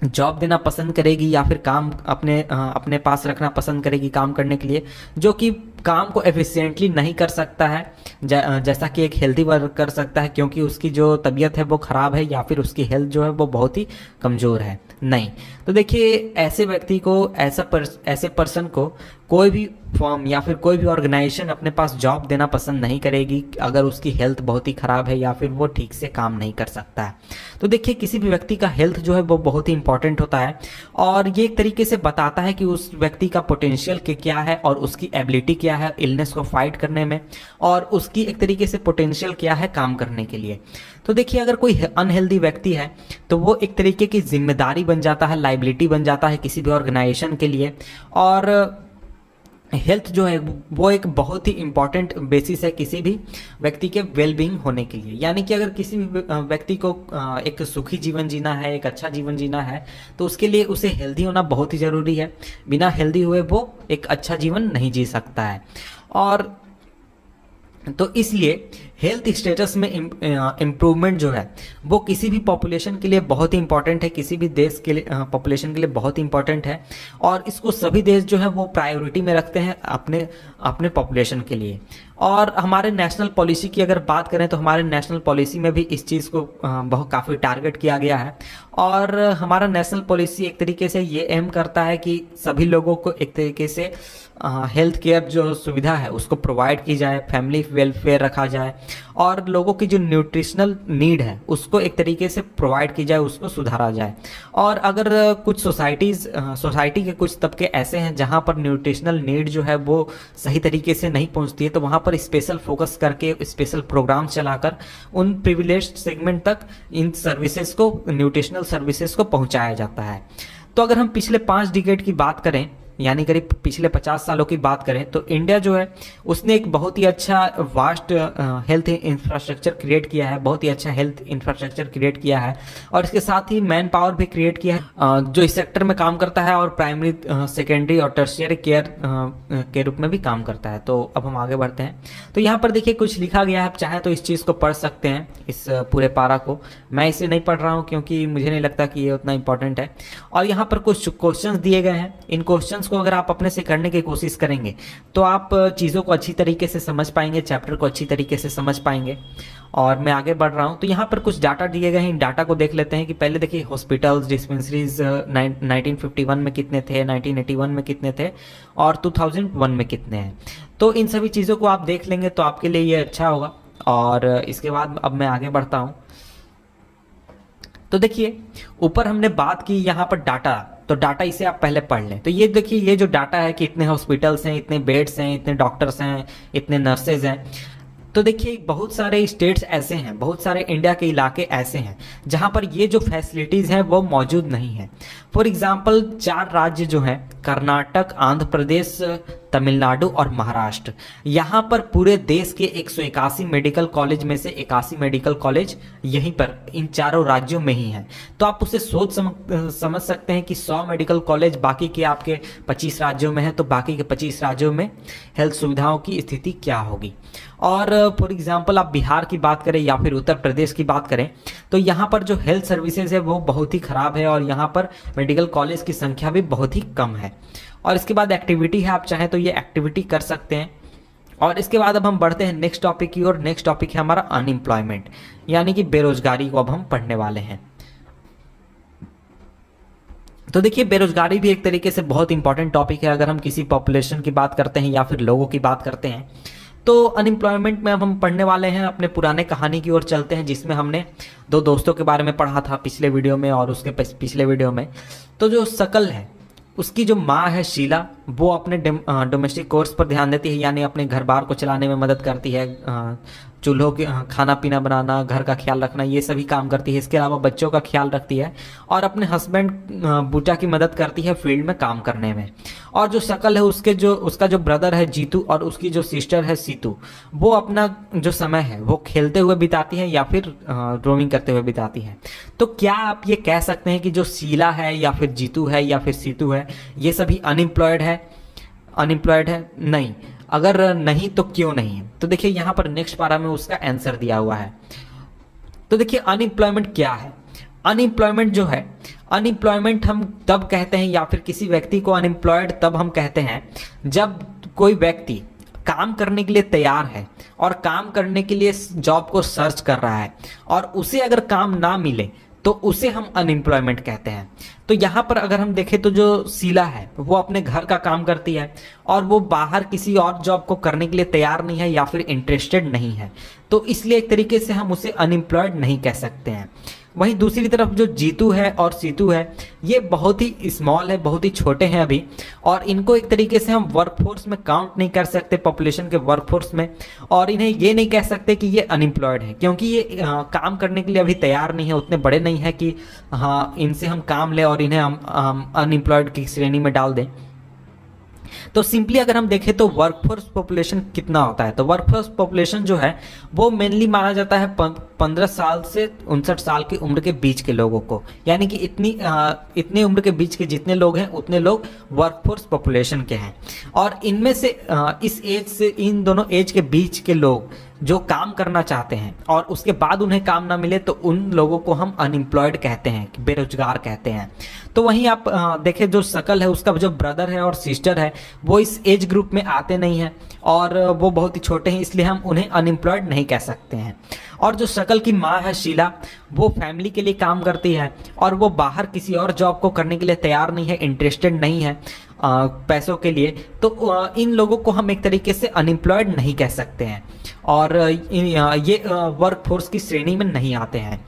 जॉब देना पसंद करेगी या फिर काम अपने पास रखना पसंद करेगी काम करने के लिए, जो कि काम को एफिशिएंटली नहीं कर सकता है जैसा कि एक हेल्दी वर्क कर सकता है, क्योंकि उसकी जो तबीयत है वो ख़राब है या फिर उसकी हेल्थ जो है वो बहुत ही कमज़ोर है? नहीं। तो देखिए ऐसे व्यक्ति को, ऐसे पर्सन को कोई भी फर्म या फिर कोई भी ऑर्गेनाइजेशन अपने पास जॉब देना पसंद नहीं करेगी अगर उसकी हेल्थ बहुत ही ख़राब है या फिर वो ठीक से काम नहीं कर सकता है। तो देखिए किसी भी व्यक्ति का हेल्थ जो है वो बहुत ही इंपॉर्टेंट होता है, और ये एक तरीके से बताता है कि उस व्यक्ति का पोटेंशियल क्या है और उसकी एबिलिटी क्या है इलनेस को फाइट करने में, और उसकी एक तरीके से पोटेंशियल क्या है काम करने के लिए। तो देखिए अगर कोई अनहेल्दी व्यक्ति है तो वो एक तरीके की जिम्मेदारी बन जाता है, लाइबिलिटी बन जाता है किसी भी ऑर्गेनाइजेशन के लिए। और हेल्थ जो है वो एक बहुत ही इम्पॉर्टेंट बेसिस है किसी भी व्यक्ति के वेलबींग होने के लिए। यानी कि अगर किसी भी व्यक्ति को एक सुखी जीवन जीना है, एक अच्छा जीवन जीना है, तो उसके लिए उसे हेल्दी होना बहुत ही ज़रूरी है। बिना हेल्दी हुए वो एक अच्छा जीवन नहीं जी सकता है। और तो इसलिए हेल्थ स्टेटस में इम्प्रूवमेंट जो है वो किसी भी पॉपुलेशन के लिए बहुत ही इंपॉर्टेंट है, किसी भी देश के लिए पॉपुलेशन के लिए बहुत ही इंपॉर्टेंट है। और इसको सभी देश जो है वो प्रायोरिटी में रखते हैं अपने पॉपुलेशन के लिए। और हमारे नेशनल पॉलिसी की अगर बात करें तो हमारे नेशनल पॉलिसी में भी इस चीज़ को बहुत काफ़ी टारगेट किया गया है। और हमारा नेशनल पॉलिसी एक तरीके से ये एम करता है कि सभी लोगों को एक तरीके से हेल्थ केयर जो सुविधा है उसको प्रोवाइड की जाए, फैमिली वेलफेयर रखा जाए, और लोगों की जो न्यूट्रिशनल नीड है उसको एक तरीके से प्रोवाइड की जाए, उसको सुधारा जाए। और अगर कुछ सोसाइटी के कुछ तबके ऐसे हैं जहां पर न्यूट्रिशनल नीड जो है वो सही तरीके से नहीं पहुंचती है, तो वहां पर स्पेशल फोकस करके स्पेशल प्रोग्राम चलाकर उन प्रिविलेज्ड सेगमेंट तक इन सर्विसेज को, न्यूट्रिशनल सर्विसेज को पहुंचाया जाता है। तो अगर हम पिछले 5 डिकेड की बात करें, यानी करीब पिछले 50 सालों की बात करें, तो इंडिया जो है उसने एक बहुत ही अच्छा वास्ट हेल्थ इंफ्रास्ट्रक्चर क्रिएट किया है, बहुत ही अच्छा हेल्थ इंफ्रास्ट्रक्चर क्रिएट किया है। और इसके साथ ही मैन पावर भी क्रिएट किया है जो इस सेक्टर में काम करता है और प्राइमरी, सेकेंडरी और टर्शियरी केयर के रूप में भी काम करता है। तो अब हम आगे बढ़ते हैं। तो यहाँ पर देखिए कुछ लिखा गया है, आप चाहें तो इस चीज़ को पढ़ सकते हैं, इस पूरे पारा को। मैं इसे नहीं पढ़ रहा हूँ क्योंकि मुझे नहीं लगता कि ये उतना इंपॉर्टेंट है। और यहाँ पर कुछ क्वेश्चंस दिए गए हैं, इन क्वेश्चंस को अगर आप अपने से करने की कोशिश करेंगे तो आप चीज़ों को अच्छी तरीके से समझ पाएंगे, चैप्टर को अच्छी तरीके से समझ पाएंगे। और मैं आगे बढ़ रहा हूँ। तो यहाँ पर कुछ डाटा दिए गए हैं, इन डाटा को देख लेते हैं। कि पहले देखिए हॉस्पिटल्स, डिस्पेंसरीज 1951 में कितने थे, 1981 में कितने थे, और 2001 में कितने हैं। तो इन सभी चीज़ों को आप देख लेंगे तो आपके लिए ये अच्छा होगा। और इसके बाद अब मैं आगे बढ़ता हूँ। तो देखिए ऊपर हमने बात की यहाँ पर डाटा, तो डाटा इसे आप पहले पढ़ लें। तो ये देखिए ये जो डाटा है कि इतने हॉस्पिटल्स हैं, इतने बेड्स हैं, इतने डॉक्टर्स हैं, इतने नर्सेज हैं। तो देखिए बहुत सारे स्टेट्स ऐसे हैं, बहुत सारे इंडिया के इलाके ऐसे हैं जहां पर ये जो फैसिलिटीज़ हैं वो मौजूद नहीं है। फॉर एग्जांपल 4 राज्य जो हैं, कर्नाटक, आंध्र प्रदेश, तमिलनाडु और महाराष्ट्र, यहाँ पर पूरे देश के 181 मेडिकल कॉलेज में से 81 मेडिकल कॉलेज यहीं पर इन चारों राज्यों में ही हैं। तो आप उसे समझ सकते हैं कि 100 मेडिकल कॉलेज बाकी के आपके 25 राज्यों में है, तो बाकी के 25 राज्यों में हेल्थ सुविधाओं की स्थिति क्या होगी। और फॉर एग्जांपल आप बिहार की बात करें या फिर उत्तर प्रदेश की बात करें तो यहाँ पर जो हेल्थ सर्विसेज है वो बहुत ही ख़राब है और यहाँ पर मेडिकल कॉलेज की संख्या भी बहुत ही कम है। और इसके बाद एक्टिविटी है, आप चाहें तो ये एक्टिविटी कर सकते हैं। और इसके बाद अब हम बढ़ते हैं नेक्स्ट टॉपिक की ओर। नेक्स्ट टॉपिक है हमारा अनएम्प्लॉयमेंट, यानी कि बेरोजगारी को अब हम पढ़ने वाले हैं। तो देखिए, बेरोजगारी भी एक तरीके से बहुत इंपॉर्टेंट टॉपिक है अगर हम किसी पॉपुलेशन की बात करते हैं या फिर लोगों की बात करते हैं। तो अनएम्प्लॉयमेंट में अब हम पढ़ने वाले हैं, अपने पुराने कहानी की ओर चलते हैं जिसमें हमने दो दोस्तों के बारे में पढ़ा था पिछले वीडियो में और उसके पिछले वीडियो में। तो जो शकल है उसकी जो माँ है शीला, वो अपने डोमेस्टिक कोर्स पर ध्यान देती है, यानी अपने घर बार को चलाने में मदद करती है, चूल्हों के खाना पीना बनाना, घर का ख्याल रखना, ये सभी काम करती है। इसके अलावा बच्चों का ख्याल रखती है और अपने हस्बैंड बूटा की मदद करती है फील्ड में काम करने में। और जो शकल है उसका जो ब्रदर है जीतू और उसकी जो सिस्टर है सीतू, वो अपना जो समय है वो खेलते हुए बिताती है या फिर रोमिंग करते हुए बिताती है। तो क्या आप ये कह सकते हैं कि जो शीला है या फिर जीतू है या फिर सीतू है, ये सभी अनएम्प्लॉयड है? नहीं। अगर नहीं तो क्यों नहीं? तो देखिए यहाँ पर नेक्स्ट पारा में उसका आंसर दिया हुआ है। तो देखिए अनएम्प्लॉयमेंट क्या है? अनएम्प्लॉयमेंट जो है, अनएम्प्लॉयमेंट हम तब कहते हैं या फिर किसी व्यक्ति को अनएम्प्लॉयड तब हम कहते हैं जब कोई व्यक्ति काम करने के लिए तैयार है और काम करने के लिए जॉब को सर्च कर रहा है और उसे अगर काम ना मिले तो उसे हम अनएम्प्लॉयमेंट कहते हैं। तो यहाँ पर अगर हम देखें तो जो शीला है वो अपने घर का काम करती है और वो बाहर किसी और जॉब को करने के लिए तैयार नहीं है या फिर इंटरेस्टेड नहीं है, तो इसलिए एक तरीके से हम उसे अनएम्प्लॉयड नहीं कह सकते हैं। वहीं दूसरी तरफ जो जीतू है और सीतू है, ये बहुत ही स्मॉल है, बहुत ही छोटे हैं अभी, और इनको एक तरीके से हम वर्कफोर्स में काउंट नहीं कर सकते, पॉपुलेशन के वर्कफोर्स में। और इन्हें ये नहीं कह सकते कि ये अनएम्प्लॉयड है, क्योंकि ये काम करने के लिए अभी तैयार नहीं है, उतने बड़े नहीं है कि हाँ इनसे हम काम लें और इन्हें हम अनएम्प्लॉयड की श्रेणी में डाल दें। तो सिंपली अगर हम देखें तो वर्कफोर्स पॉपुलेशन कितना होता है, तो वर्कफोर्स पॉपुलेशन जो है वो मेनली माना जाता है 15 साल से 59 साल की उम्र के बीच के लोगों को, यानी कि इतनी उम्र के बीच के जितने लोग हैं उतने लोग वर्कफोर्स पॉपुलेशन के हैं। और इनमें से इस एज से इन दोनों एज के बीच के लोग जो काम करना चाहते हैं और उसके बाद उन्हें काम ना मिले तो उन लोगों को हम अनएम्प्लॉयड कहते हैं, बेरोजगार कहते हैं। तो वहीं आप देखें जो शकल है उसका जो ब्रदर है और सिस्टर है वो इस एज ग्रुप में आते नहीं हैं और वो बहुत ही छोटे हैं, इसलिए हम उन्हें अनएम्प्लॉयड नहीं कह सकते हैं। और जो शकल की माँ है शीला, वो फैमिली के लिए काम करती है और वो बाहर किसी और जॉब को करने के लिए तैयार नहीं है, इंटरेस्टेड नहीं है पैसों के लिए, तो इन लोगों को हम एक तरीके से अनएम्प्लॉयड नहीं कह सकते हैं और ये वर्कफोर्स की श्रेणी में नहीं आते हैं।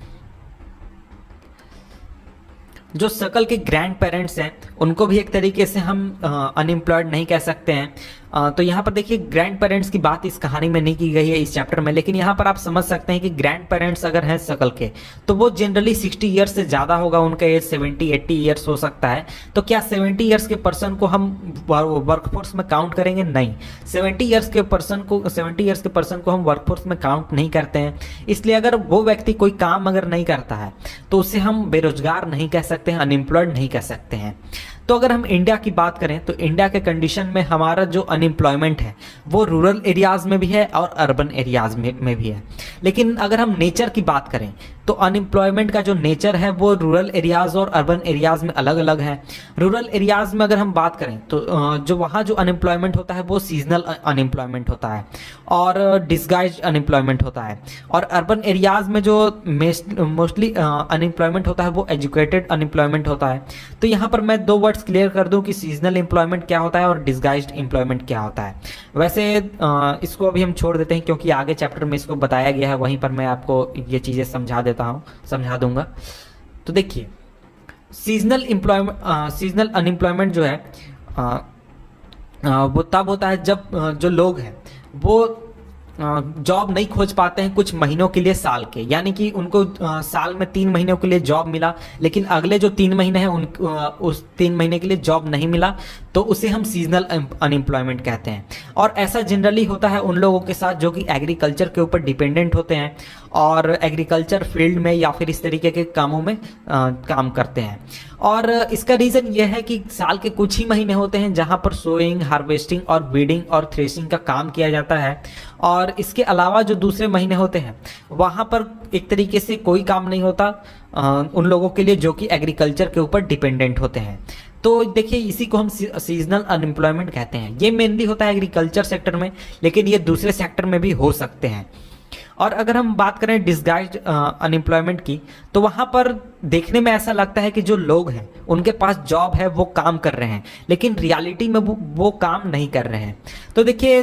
जो शकल के ग्रैंड पेरेंट्स हैं उनको भी एक तरीके से हम अनएम्प्लॉयड नहीं कह सकते हैं। तो यहाँ पर देखिए ग्रैंड पेरेंट्स की बात इस कहानी में नहीं की गई है इस चैप्टर में, लेकिन यहाँ पर आप समझ सकते हैं कि ग्रैंड पेरेंट्स अगर हैं शकल के तो वो जनरली 60 ईयर्स से ज़्यादा होगा, उनका एज 70-80 ईयर्स हो सकता है। तो क्या 70 ईयर्स के पर्सन को हम वर्कफोर्स में काउंट करेंगे? नहीं, 70 ईयर्स के पर्सन को हम वर्कफोर्स में काउंट नहीं करते हैं। इसलिए अगर वो व्यक्ति कोई काम अगर नहीं करता है तो उसे हम बेरोजगार नहीं कह सकते हैं, अनएम्प्लॉयड नहीं कह सकते हैं। तो अगर हम इंडिया की बात करें तो इंडिया के कंडीशन में हमारा जो अनएम्प्लॉयमेंट है वो रूरल एरियाज में भी है और अर्बन एरियाज में भी है। लेकिन अगर हम नेचर की बात करें तो अनएम्प्लॉयमेंट का जो नेचर है वो रूरल एरियाज और अर्बन एरियाज में अलग अलग है। रूरल एरियाज में अगर हम बात करें तो जो वहाँ जो अनएम्प्लॉयमेंट होता है वो सीजनल अनएम्प्लॉयमेंट होता है और डिस्गाइज्ड अनएम्प्लॉयमेंट होता है। और अर्बन एरियाज में जो मोस्टली अनएम्प्लॉयमेंट होता है वो एजुकेटेड अनएम्प्लॉयमेंट होता है। तो यहाँ पर मैं दो वर्ड्स क्लियर कर दूं कि सीजनल एम्प्लॉयमेंट क्या होता है और डिस्गाइज्ड एम्प्लॉयमेंट क्या होता है। वैसे इसको अभी हम छोड़ देते हैं क्योंकि आगे चैप्टर में इसको बताया गया है, वहीं पर मैं आपको ये चीज़ें समझा दूंगा। तो देखिए सीजनल अनएम्प्लॉयमेंट जो है वो तब होता है जब जो लोग हैं वो जॉब नहीं खोज पाते हैं कुछ महीनों के लिए, साल के, यानी कि उनको साल में 3 महीनों के लिए जॉब मिला लेकिन अगले जो 3 महीने हैं उस 3 महीने के लिए जॉब नहीं मिला, तो उसे हम सीजनल अनएम्प्लॉयमेंट कहते हैं। और ऐसा जनरली होता है उन लोगों के साथ जो कि एग्रीकल्चर के ऊपर डिपेंडेंट होते हैं और एग्रीकल्चर फील्ड में या फिर इस तरीके के कामों में काम करते हैं। और इसका रीज़न ये है कि साल के कुछ ही महीने होते हैं जहां पर सोइंग, हार्वेस्टिंग और वीडिंग और थ्रेशिंग का काम किया जाता है, और इसके अलावा जो दूसरे महीने होते हैं वहां पर एक तरीके से कोई काम नहीं होता उन लोगों के लिए जो कि एग्रीकल्चर के ऊपर डिपेंडेंट होते हैं। तो देखिए, इसी को हम सीजनल अनएम्प्लॉयमेंट कहते हैं। ये मेनली होता है एग्रीकल्चर सेक्टर में, लेकिन ये दूसरे सेक्टर में भी हो सकते हैं। और अगर हम बात करें डिस्गाइज्ड अनएम्प्लॉयमेंट की, तो वहाँ पर देखने में ऐसा लगता है कि जो लोग हैं उनके पास जॉब है, वो काम कर रहे हैं, लेकिन रियलिटी में वो काम नहीं कर रहे हैं। तो देखिए,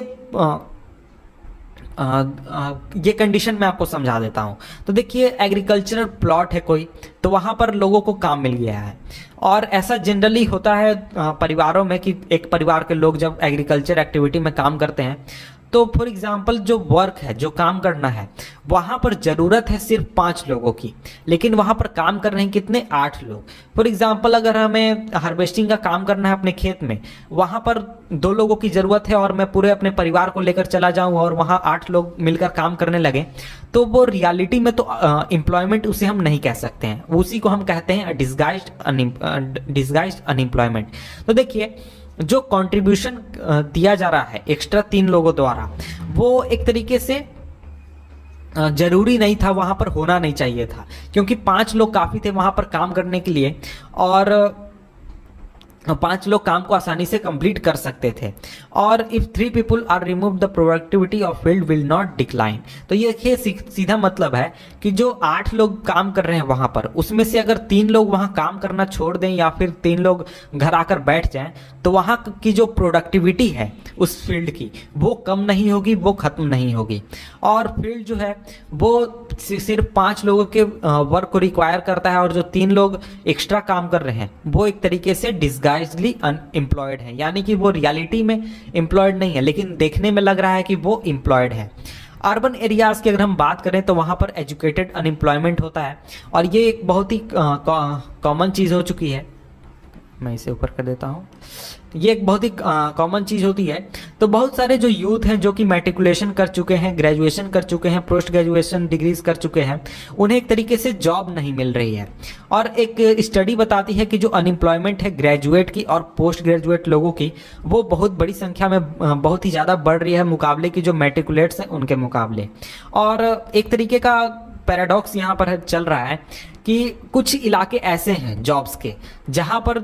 ये कंडीशन मैं आपको समझा देता हूँ। तो देखिए, एग्रीकल्चरल प्लॉट है कोई, तो वहाँ पर लोगों को काम मिल गया है, और ऐसा जनरली होता है परिवारों में कि एक परिवार के लोग जब एग्रीकल्चर एक्टिविटी में काम करते हैं, तो फॉर एग्जांपल जो वर्क है, जो काम करना है, वहाँ पर ज़रूरत है सिर्फ 5 लोगों की, लेकिन वहाँ पर काम कर रहे हैं कितने? 8 लोग। फॉर एग्जांपल अगर हमें हार्वेस्टिंग का काम करना है अपने खेत में, वहाँ पर 2 लोगों की ज़रूरत है, और मैं पूरे अपने परिवार को लेकर चला जाऊँ और वहाँ 8 लोग मिलकर काम करने लगे, तो वो रियलिटी में तो एम्प्लॉयमेंट उसे हम नहीं कह सकते हैं, उसी को हम कहते हैं डिस्गाइज्ड अनएम्प्लॉयमेंट। तो देखिए, जो कंट्रीब्यूशन दिया जा रहा है एक्स्ट्रा 3 लोगों द्वारा, वो एक तरीके से जरूरी नहीं था, वहां पर होना नहीं चाहिए था, क्योंकि 5 लोग काफी थे वहां पर काम करने के लिए, और 5 लोग काम को आसानी से कंप्लीट कर सकते थे। और if 3 people are remove the productivity of field will not decline. तो ये देखिए, सीधा मतलब है कि जो 8 लोग काम कर रहे हैं वहां पर, उसमें से अगर 3 लोग वहां काम करना छोड़ दें या फिर 3 लोग घर आकर बैठ जाएं, तो वहां की जो प्रोडक्टिविटी है उस फील्ड की, वो कम नहीं होगी, वो खत्म नहीं होगी। और फील्ड जो है वो सिर्फ 5 लोगों के वर्क को रिक्वायर करता है, और जो 3 लोग एक्स्ट्रा काम कर रहे हैं वो एक तरीके से डिस्गाइज्डली अनएम्प्लॉयड है, यानी कि वो रियलिटी में एम्प्लॉयड नहीं है, लेकिन देखने में लग रहा है कि वो एम्प्लॉयड है। अर्बन एरियाज की अगर हम बात करें तो वहाँ पर एजुकेटेड अनएम्प्लॉयमेंट होता है, और ये एक बहुत ही कॉमन चीज़ हो चुकी है। मैं इसे ऊपर कर देता हूँ। ये एक बहुत ही कॉमन चीज़ होती है। तो बहुत सारे जो यूथ हैं जो कि मैट्रिकुलेशन कर चुके हैं, ग्रेजुएशन कर चुके हैं, पोस्ट ग्रेजुएशन डिग्रीज कर चुके हैं, उन्हें एक तरीके से जॉब नहीं मिल रही है। और एक स्टडी बताती है कि जो अनएम्प्लॉयमेंट है ग्रेजुएट की और पोस्ट ग्रेजुएट लोगों की, वो बहुत बड़ी संख्या में बहुत ही ज़्यादा बढ़ रही है मुकाबले की जो मैट्रिकुलेट्स हैं उनके मुकाबले। और एक तरीके का पैराडॉक्स यहाँ पर चल रहा है कि कुछ इलाके ऐसे हैं जॉब्स के जहाँ पर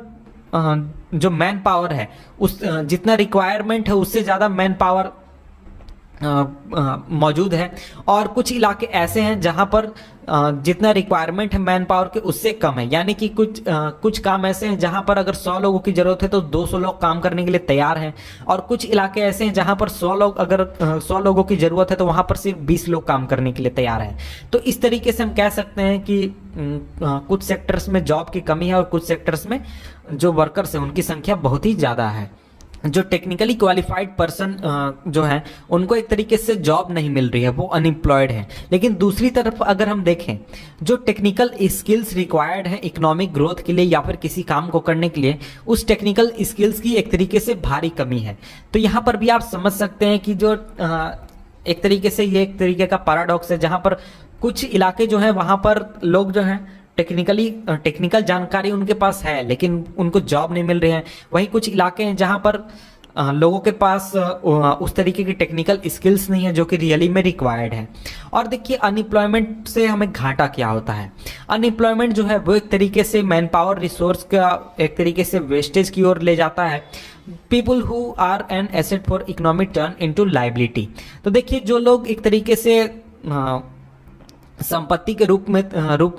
जो मैन पावर है उस जितना रिक्वायरमेंट है उससे ज़्यादा मैन पावर मौजूद है, और कुछ इलाके ऐसे हैं जहां पर जितना रिक्वायरमेंट है मैन पावर के उससे कम है। यानी कि कुछ काम ऐसे हैं जहां पर अगर 100 लोगों की जरूरत है तो 200 लोग काम करने के लिए तैयार हैं, और कुछ इलाके ऐसे हैं जहां पर 100 लोगों की जरूरत है तो वहां पर सिर्फ 20 लोग काम करने के लिए तैयार हैं। तो इस तरीके से हम कह सकते हैं कि कुछ सेक्टर्स में जॉब की कमी है और कुछ सेक्टर्स में जो वर्कर्स हैं उनकी संख्या बहुत ही ज़्यादा है। जो टेक्निकली क्वालिफाइड पर्सन जो है उनको एक तरीके से जॉब नहीं मिल रही है, वो अनएम्प्लॉयड है। लेकिन दूसरी तरफ अगर हम देखें, जो टेक्निकल स्किल्स रिक्वायर्ड है इकोनॉमिक ग्रोथ के लिए या फिर किसी काम को करने के लिए, उस टेक्निकल स्किल्स की एक तरीके से भारी कमी है। तो यहाँ पर भी आप समझ सकते हैं कि जो एक तरीके से ये एक तरीके का पैराडॉक्स है, जहाँ पर कुछ इलाके जो हैं वहाँ पर लोग जो हैं टेक्निकल जानकारी उनके पास है लेकिन उनको जॉब नहीं मिल रही है। वहीं कुछ इलाके हैं जहां पर लोगों के पास उस तरीके की टेक्निकल स्किल्स नहीं है जो कि रियली में रिक्वायर्ड है। और देखिए, अनएम्प्लॉयमेंट से हमें घाटा क्या होता है। अनएम्प्लॉयमेंट जो है वो एक तरीके से मैन पावर रिसोर्स का एक तरीके से वेस्टेज की ओर ले जाता है। People who are an asset for economic turn into liability. तो देखिए, जो लोग एक तरीके से संपत्ति के रूप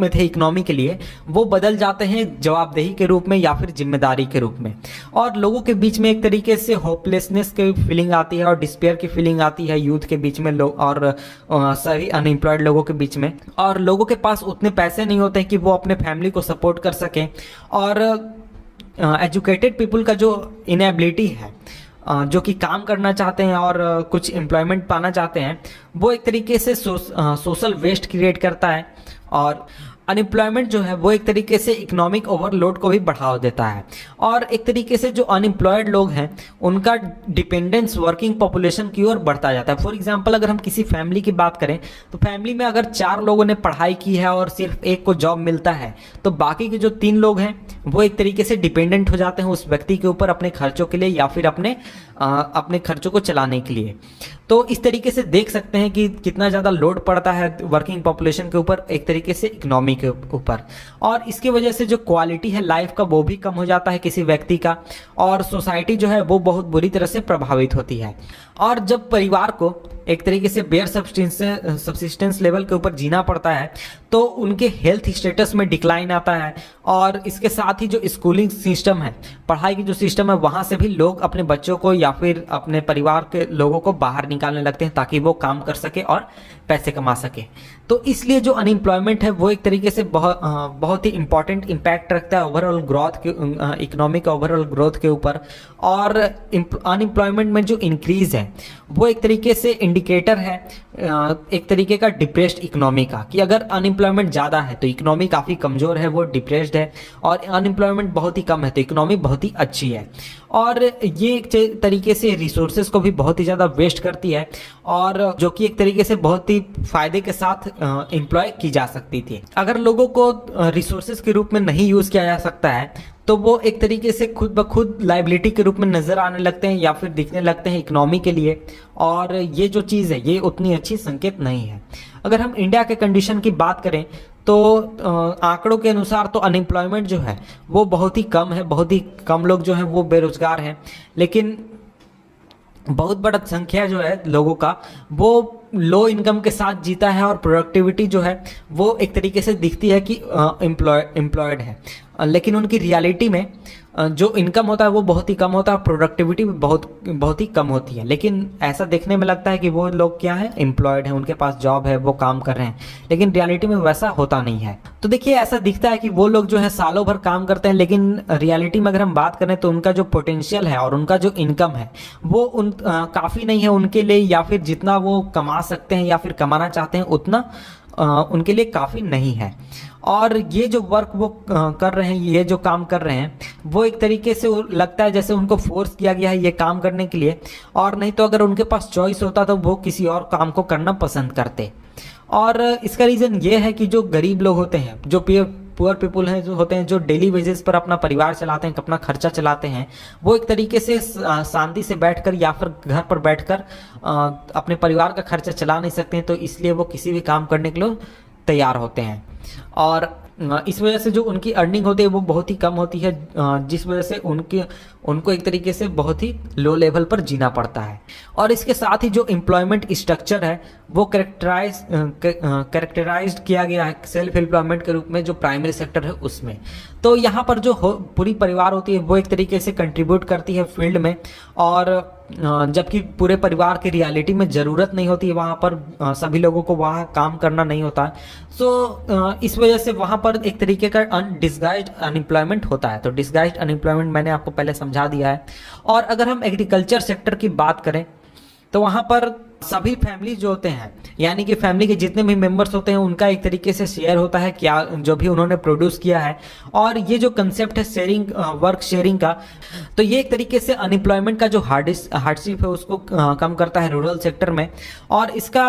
में थे इकोनॉमी के लिए, वो बदल जाते हैं जवाबदेही के रूप में या फिर जिम्मेदारी के रूप में। और लोगों के बीच में एक तरीके से होपलेसनेस की फीलिंग आती है और डिस्पेयर की फीलिंग आती है यूथ के बीच में, लोग और सभी अनएम्प्लॉयड लोगों के बीच में। और लोगों के पास उतने पैसे नहीं होते कि वो अपने फैमिली को सपोर्ट कर सकें। और एजुकेटेड पीपल का जो इनएबिलिटी है, जो कि काम करना चाहते हैं और कुछ एम्प्लॉयमेंट पाना चाहते हैं, वो एक तरीके से सोशल वेस्ट क्रिएट करता है। और अनएम्प्लॉयमेंट जो है वो एक तरीके से इकोनॉमिक ओवरलोड को भी बढ़ावा देता है, और एक तरीके से जो अनएम्प्लॉयड लोग हैं उनका डिपेंडेंस वर्किंग पॉपुलेशन की ओर बढ़ता जाता है। फॉर एग्जांपल अगर हम किसी फैमिली की बात करें तो फैमिली में अगर 4 लोगों ने पढ़ाई की है और सिर्फ एक को जॉब मिलता है, तो बाकी के जो 3 लोग हैं वो एक तरीके से डिपेंडेंट हो जाते हैं उस व्यक्ति के ऊपर अपने खर्चों के लिए या फिर अपने खर्चों को चलाने के लिए। तो इस तरीके से देख सकते हैं कि कितना ज़्यादा लोड पड़ता है वर्किंग पॉपुलेशन के ऊपर, एक तरीके से इकोनॉमी के ऊपर, और इसकी वजह से जो क्वालिटी है लाइफ का वो भी कम हो जाता है किसी व्यक्ति का, और सोसाइटी जो है वो बहुत बुरी तरह से प्रभावित होती है। और जब परिवार को एक तरीके से बेयर सब्सिस्टेंस लेवल के ऊपर जीना पड़ता है तो उनके हेल्थ स्टेटस में डिक्लाइन आता है, और इसके साथ ही जो स्कूलिंग सिस्टम है, पढ़ाई की जो सिस्टम है, वहाँ से भी लोग अपने बच्चों को या फिर अपने परिवार के लोगों को बाहर निकालने लगते हैं ताकि वो काम कर सके और पैसे कमा सके। तो इसलिए जो अनएम्प्लॉयमेंट है वो एक तरीके से बहुत ही इंपॉर्टेंट इम्पैक्ट रखता है ओवरऑल ग्रोथ के, इकोनॉमिक ओवरऑल ग्रोथ के ऊपर। और अनएम्प्लॉयमेंट में जो इंक्रीज है वो एक तरीके से इंडिकेटर है एक तरीके का डिप्रेस्ड इकोनॉमी का, कि अगर अनएम्प्लॉयमेंट ज़्यादा है तो इकोनॉमी काफ़ी कमज़ोर है, वो डिप्रेस्ड है, और अनएम्प्लॉयमेंट बहुत ही कम है तो इकोनॉमी बहुत ही अच्छी है। और ये एक तरीके से रिसोर्सेज को भी बहुत ही ज़्यादा वेस्ट करती है, और जो कि एक तरीके से बहुत ही फ़ायदे के साथ एम्प्लॉय की जा सकती थी। अगर लोगों को रिसोर्सेज के रूप में नहीं यूज़ किया जा सकता है तो वो एक तरीके से खुद ब खुद लाइबिलिटी के रूप में नज़र आने लगते हैं या फिर दिखने लगते हैं इकोनॉमी के लिए, और ये जो चीज़ है ये उतनी अच्छी संकेत नहीं है। अगर हम इंडिया के कंडीशन की बात करें तो आंकड़ों के अनुसार तो अनएम्प्लॉयमेंट जो है वो बहुत ही कम है, बहुत ही कम लोग जो हैं वो बेरोजगार हैं, लेकिन बहुत बड़ा संख्या जो है लोगों का वो लो इनकम के साथ जीता है, और प्रोडक्टिविटी जो है वो एक तरीके से दिखती है कि एम्प्लॉयड है, लेकिन उनकी रियलिटी में जो इनकम होता है वो बहुत ही कम होता है, प्रोडक्टिविटी भी बहुत ही कम होती है। लेकिन ऐसा देखने में लगता है कि वो लोग क्या है, एम्प्लॉयड हैं, उनके पास जॉब है, वो काम कर रहे हैं, लेकिन रियलिटी में वैसा होता नहीं है। तो देखिए ऐसा दिखता है कि वो लोग जो है सालों भर काम करते हैं, लेकिन रियलिटी में अगर हम बात करें तो उनका जो पोटेंशियल है और उनका जो इनकम है वो काफ़ी नहीं है उनके लिए, या फिर जितना वो कमा सकते हैं या फिर कमाना चाहते हैं उतना उनके लिए काफ़ी नहीं है। और ये जो वर्क वो कर रहे हैं, ये जो काम कर रहे हैं, वो एक तरीके से लगता है जैसे उनको फोर्स किया गया है ये काम करने के लिए, और नहीं तो अगर उनके पास चॉइस होता तो वो किसी और काम को करना पसंद करते। और इसका रीज़न ये है कि जो गरीब लोग होते हैं, जो पुअर पीपुल हैं जो होते हैं, जो डेली वेजेस पर अपना परिवार चलाते हैं, अपना खर्चा चलाते हैं, वो एक तरीके से शांति से बैठकर या फिर घर पर बैठकर अपने परिवार का खर्चा चला नहीं सकते हैं, तो इसलिए वो किसी भी काम करने के लिए तैयार होते हैं। और इस वजह से जो उनकी अर्निंग होती है वो बहुत ही कम होती है, जिस वजह से उनको एक तरीके से बहुत ही लो लेवल पर जीना पड़ता है। और इसके साथ ही जो एम्प्लॉयमेंट स्ट्रक्चर है वो कैरेक्टराइज्ड किया गया है सेल्फ एम्प्लॉयमेंट के रूप में, जो प्राइमरी सेक्टर है उसमें। तो यहाँ पर जो पूरी परिवार होती है वो एक तरीके से कंट्रीब्यूट करती है फील्ड में, और जबकि पूरे परिवार की रियलिटी में ज़रूरत नहीं होती है, वहाँ पर सभी लोगों को वहाँ काम करना नहीं होता। सो इस वजह से वहाँ पर एक तरीके का डिस्गाइज्ड अनएम्प्लॉयमेंट होता है। तो डिस्गाइज्ड अनएम्प्लॉयमेंट मैंने आपको पहले समझा दिया है। और अगर हम एग्रीकल्चर सेक्टर की बात करें तो वहाँ पर सभी फैमिली जो होते हैं, यानी कि फैमिली के जितने भी मेंबर्स होते हैं उनका एक तरीके से शेयर होता है क्या जो भी उन्होंने प्रोड्यूस किया है। और ये जो कंसेप्ट है शेयरिंग, वर्क शेयरिंग का, तो ये एक तरीके से अनएम्प्लॉयमेंट का जो हार्डशिप है उसको कम करता है रूरल सेक्टर में। और इसका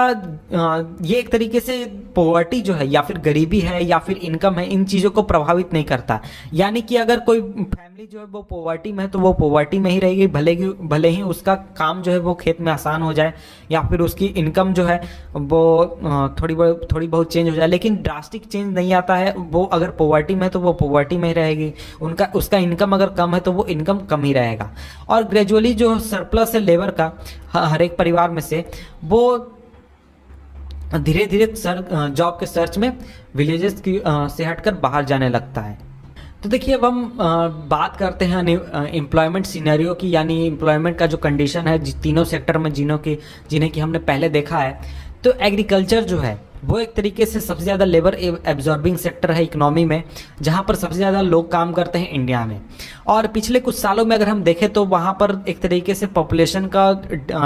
ये एक तरीके से पॉवर्टी जो है या फिर गरीबी है या फिर इनकम है, इन चीज़ों को प्रभावित नहीं करता। यानी कि अगर कोई फैमिली जो है वो पॉवर्टी में है तो वो पॉवर्टी में ही रहेगी, भले ही उसका काम जो है वो खेत में आसान हो जाए या फिर उसकी इनकम जो है वो थोड़ी बहुत चेंज हो जाए, लेकिन ड्रास्टिक चेंज नहीं आता है। वो अगर पॉवर्टी में है तो वो पॉवर्टी में ही रहेगी, उसका इनकम अगर कम है तो वो इनकम कम ही रहेगा। और ग्रेजुअली जो सरप्लस है लेबर का हर एक परिवार में से, वो धीरे धीरे जॉब के सर्च में विलेजेस की से हटकर बाहर जाने लगता है। तो देखिए अब हम बात करते हैं एम्प्लॉयमेंट सिनेरियो की, यानी एम्प्लॉयमेंट का जो कंडीशन है तीनों सेक्टर में जिन्हें कि हमने पहले देखा है। तो एग्रीकल्चर जो है वो एक तरीके से सबसे ज़्यादा लेबर एब्जॉर्बिंग सेक्टर है इकोनॉमी में, जहाँ पर सबसे ज़्यादा लोग काम करते हैं इंडिया में। और पिछले कुछ सालों में अगर हम देखें तो वहाँ पर एक तरीके से पॉपुलेशन का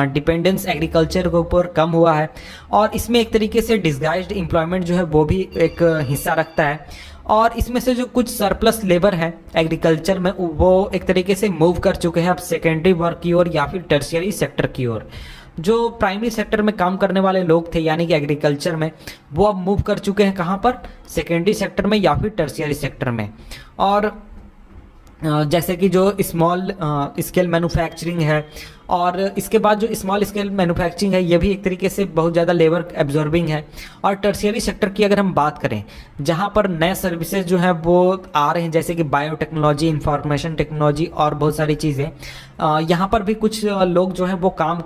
डिपेंडेंस एग्रीकल्चर के ऊपर कम हुआ है, और इसमें एक तरीके से डिस्गाइज्ड एम्प्लॉयमेंट जो है वो भी एक हिस्सा रखता है। और इसमें से जो कुछ सरप्लस लेबर है एग्रीकल्चर में, वो एक तरीके से मूव कर चुके हैं अब सेकेंडरी वर्क की ओर या फिर टर्शियरी सेक्टर की ओर। जो प्राइमरी सेक्टर में काम करने वाले लोग थे यानी कि एग्रीकल्चर में, वो अब मूव कर चुके हैं कहाँ पर, सेकेंडरी सेक्टर में या फिर टर्शियरी सेक्टर में। और जैसे कि जो स्मॉल स्केल मैन्युफैक्चरिंग है, और इसके बाद जो स्मॉल स्केल मैन्युफैक्चरिंग है ये भी एक तरीके से बहुत ज़्यादा लेबर एब्जॉर्बिंग है। और टर्शियरी सेक्टर की अगर हम बात करें, जहाँ पर नए सर्विसेज जो है वो आ रहे हैं, जैसे कि बायोटेक्नोलॉजी, इंफॉर्मेशन टेक्नोलॉजी और बहुत सारी चीज़ें, यहाँ पर भी कुछ लोग जो हैं वो काम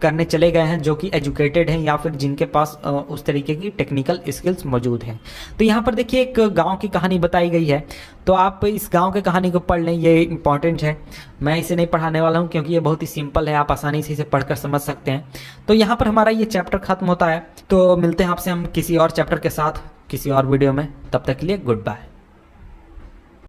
करने चले गए हैं जो कि एजुकेटेड हैं या फिर जिनके पास उस तरीके की टेक्निकल स्किल्स मौजूद हैं। तो यहाँ पर देखिए एक गांव की कहानी बताई गई है, तो आप इस गांव की कहानी को पढ़ लें, ये इंपॉर्टेंट है। मैं इसे नहीं पढ़ाने वाला हूँ क्योंकि ये बहुत ही सिंपल है, आप आसानी से इसे पढ़कर समझ सकते हैं। तो यहाँ पर हमारा ये चैप्टर खत्म होता है। तो मिलते हैं आपसे हम किसी और चैप्टर के साथ किसी और वीडियो में, तब तक के लिए गुड बाय।